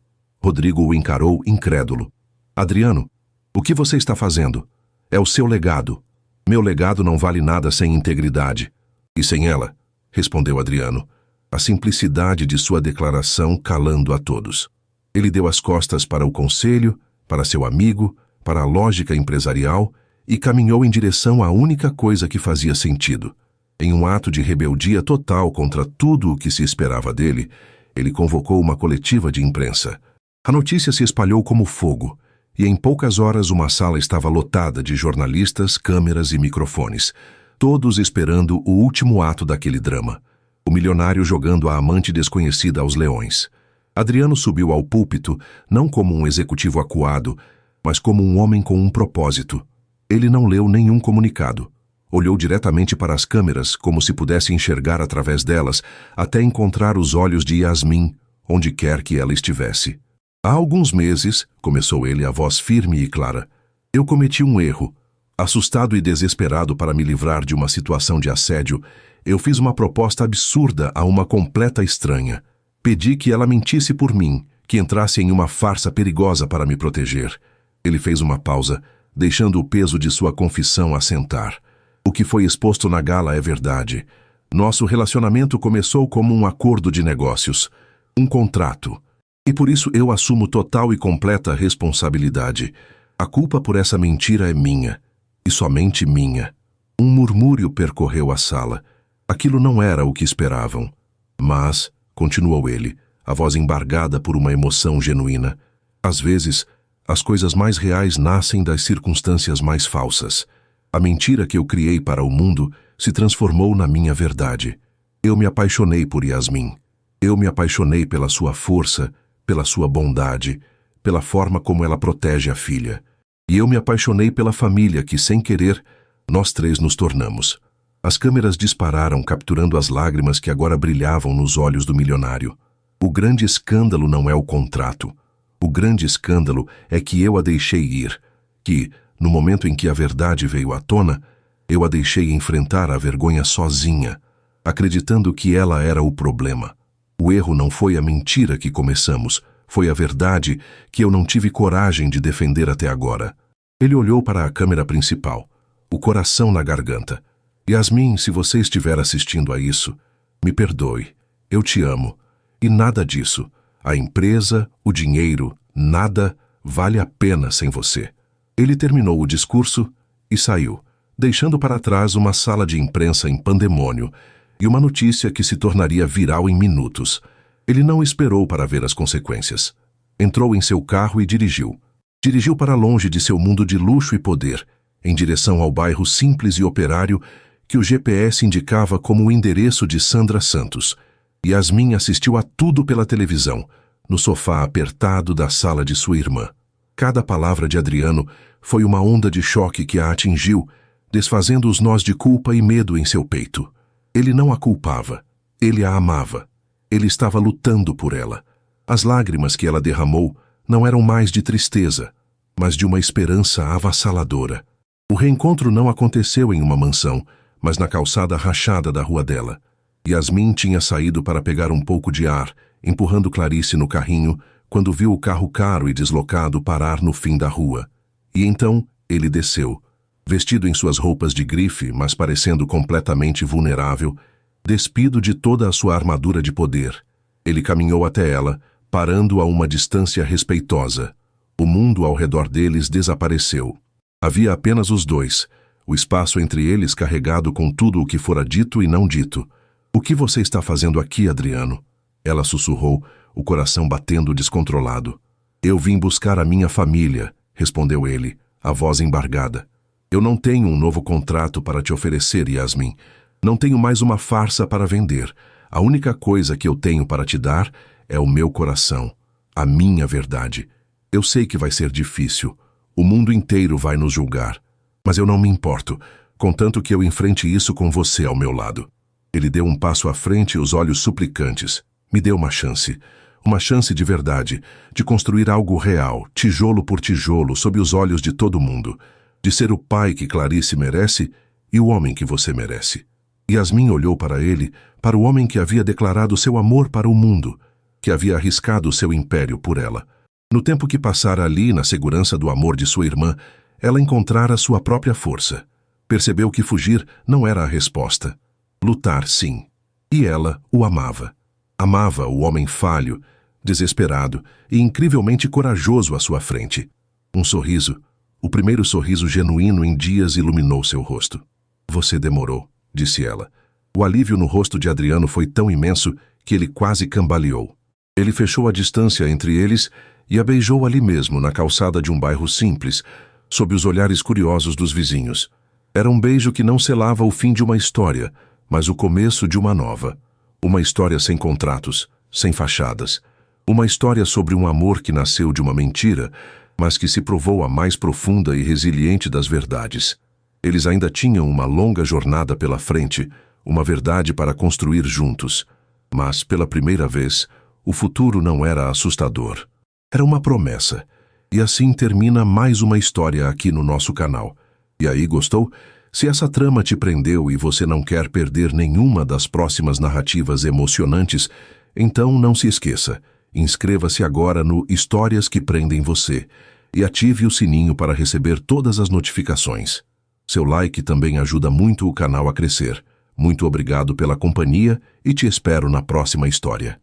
Rodrigo o encarou incrédulo. Adriano, o que você está fazendo? É o seu legado. Meu legado não vale nada sem integridade. E sem ela, respondeu Adriano, a simplicidade de sua declaração calando a todos. Ele deu as costas para o conselho, para seu amigo, para a lógica empresarial e caminhou em direção à única coisa que fazia sentido. Em um ato de rebeldia total contra tudo o que se esperava dele, ele convocou uma coletiva de imprensa. A notícia se espalhou como fogo, e em poucas horas uma sala estava lotada de jornalistas, câmeras e microfones, todos esperando o último ato daquele drama. O milionário jogando a amante desconhecida aos leões. Adriano subiu ao púlpito, não como um executivo acuado, mas como um homem com um propósito. Ele não leu nenhum comunicado. Olhou diretamente para as câmeras, como se pudesse enxergar através delas, até encontrar os olhos de Yasmin, onde quer que ela estivesse. Há alguns meses, começou ele, a voz firme e clara, eu cometi um erro. Assustado e desesperado para me livrar de uma situação de assédio, eu fiz uma proposta absurda a uma completa estranha. Pedi que ela mentisse por mim, que entrasse em uma farsa perigosa para me proteger. Ele fez uma pausa, deixando o peso de sua confissão assentar. O que foi exposto na gala é verdade. Nosso relacionamento começou como um acordo de negócios, um contrato. E por isso eu assumo total e completa responsabilidade. A culpa por essa mentira é minha, e somente minha. Um murmúrio percorreu a sala. Aquilo não era o que esperavam. Mas, continuou ele, a voz embargada por uma emoção genuína, às vezes, as coisas mais reais nascem das circunstâncias mais falsas. A mentira que eu criei para o mundo se transformou na minha verdade. Eu me apaixonei por Yasmin. Eu me apaixonei pela sua força, pela sua bondade, pela forma como ela protege a filha. E eu me apaixonei pela família que, sem querer, nós três nos tornamos. As câmeras dispararam, capturando as lágrimas que agora brilhavam nos olhos do milionário. O grande escândalo não é o contrato. O grande escândalo é que eu a deixei ir, que, no momento em que a verdade veio à tona, eu a deixei enfrentar a vergonha sozinha, acreditando que ela era o problema. O erro não foi a mentira que começamos, Foi a verdade que eu não tive coragem de defender até agora. Ele olhou para a câmera principal, o coração na garganta. Yasmin, se você estiver assistindo a isso, me perdoe. Eu te amo. E nada disso, a empresa, o dinheiro, nada vale a pena sem você. Ele terminou o discurso e saiu, deixando para trás uma sala de imprensa em pandemônio e uma notícia que se tornaria viral em minutos. Ele não esperou para ver as consequências. Entrou em seu carro e dirigiu. Dirigiu para longe de seu mundo de luxo e poder, em direção ao bairro simples e operário que o GPS indicava como o endereço de Sandra Santos. Yasmin assistiu a tudo pela televisão, no sofá apertado da sala de sua irmã. Cada palavra de Adriano foi uma onda de choque que a atingiu, desfazendo os nós de culpa e medo em seu peito. Ele não a culpava, ele a amava. Ele estava lutando por ela. As lágrimas que ela derramou não eram mais de tristeza, mas de uma esperança avassaladora. O reencontro não aconteceu em uma mansão, mas na calçada rachada da rua dela. Yasmin tinha saído para pegar um pouco de ar, empurrando Clarice no carrinho, quando viu o carro caro e deslocado parar no fim da rua. E então ele desceu, vestido em suas roupas de grife, mas parecendo completamente vulnerável, despido de toda a sua armadura de poder. Ele caminhou até ela, parando a uma distância respeitosa. O mundo ao redor deles desapareceu. Havia apenas os dois, o espaço entre eles carregado com tudo o que fora dito e não dito. "O que você está fazendo aqui, Adriano?" Ela sussurrou, o coração batendo descontrolado. "Eu vim buscar a minha família", respondeu ele, a voz embargada. "Eu não tenho um novo contrato para te oferecer, Yasmin. Não tenho mais uma farsa para vender. A única coisa que eu tenho para te dar é o meu coração, a minha verdade. Eu sei que vai ser difícil. O mundo inteiro vai nos julgar. Mas eu não me importo, contanto que eu enfrente isso com você ao meu lado." Ele deu um passo à frente e os olhos suplicantes. "Me dê uma chance de verdade, de construir algo real, tijolo por tijolo, sob os olhos de todo mundo, de ser o pai que Clarice merece e o homem que você merece." Yasmin olhou para ele, para o homem que havia declarado seu amor para o mundo, que havia arriscado seu império por ela. No tempo que passara ali, na segurança do amor de sua irmã, ela encontrara sua própria força. Percebeu que fugir não era a resposta. Lutar, sim. E ela o amava. Amava o homem falho, desesperado e incrivelmente corajoso à sua frente. Um sorriso, o primeiro sorriso genuíno em dias, iluminou seu rosto. "Você demorou", disse ela. O alívio no rosto de Adriano foi tão imenso que ele quase cambaleou. Ele fechou a distância entre eles e a beijou ali mesmo, na calçada de um bairro simples, sob os olhares curiosos dos vizinhos. Era um beijo que não selava o fim de uma história, mas o começo de uma nova. Uma história sem contratos, sem fachadas. Uma história sobre um amor que nasceu de uma mentira, mas que se provou a mais profunda e resiliente das verdades. Eles ainda tinham uma longa jornada pela frente, uma verdade para construir juntos. Mas, pela primeira vez, o futuro não era assustador. Era uma promessa. E assim termina mais uma história aqui no nosso canal. E aí, gostou? Se essa trama te prendeu e você não quer perder nenhuma das próximas narrativas emocionantes, então não se esqueça. Inscreva-se agora no Histórias que Prendem Você e ative o sininho para receber todas as notificações. Seu like também ajuda muito o canal a crescer. Muito obrigado pela companhia e te espero na próxima história.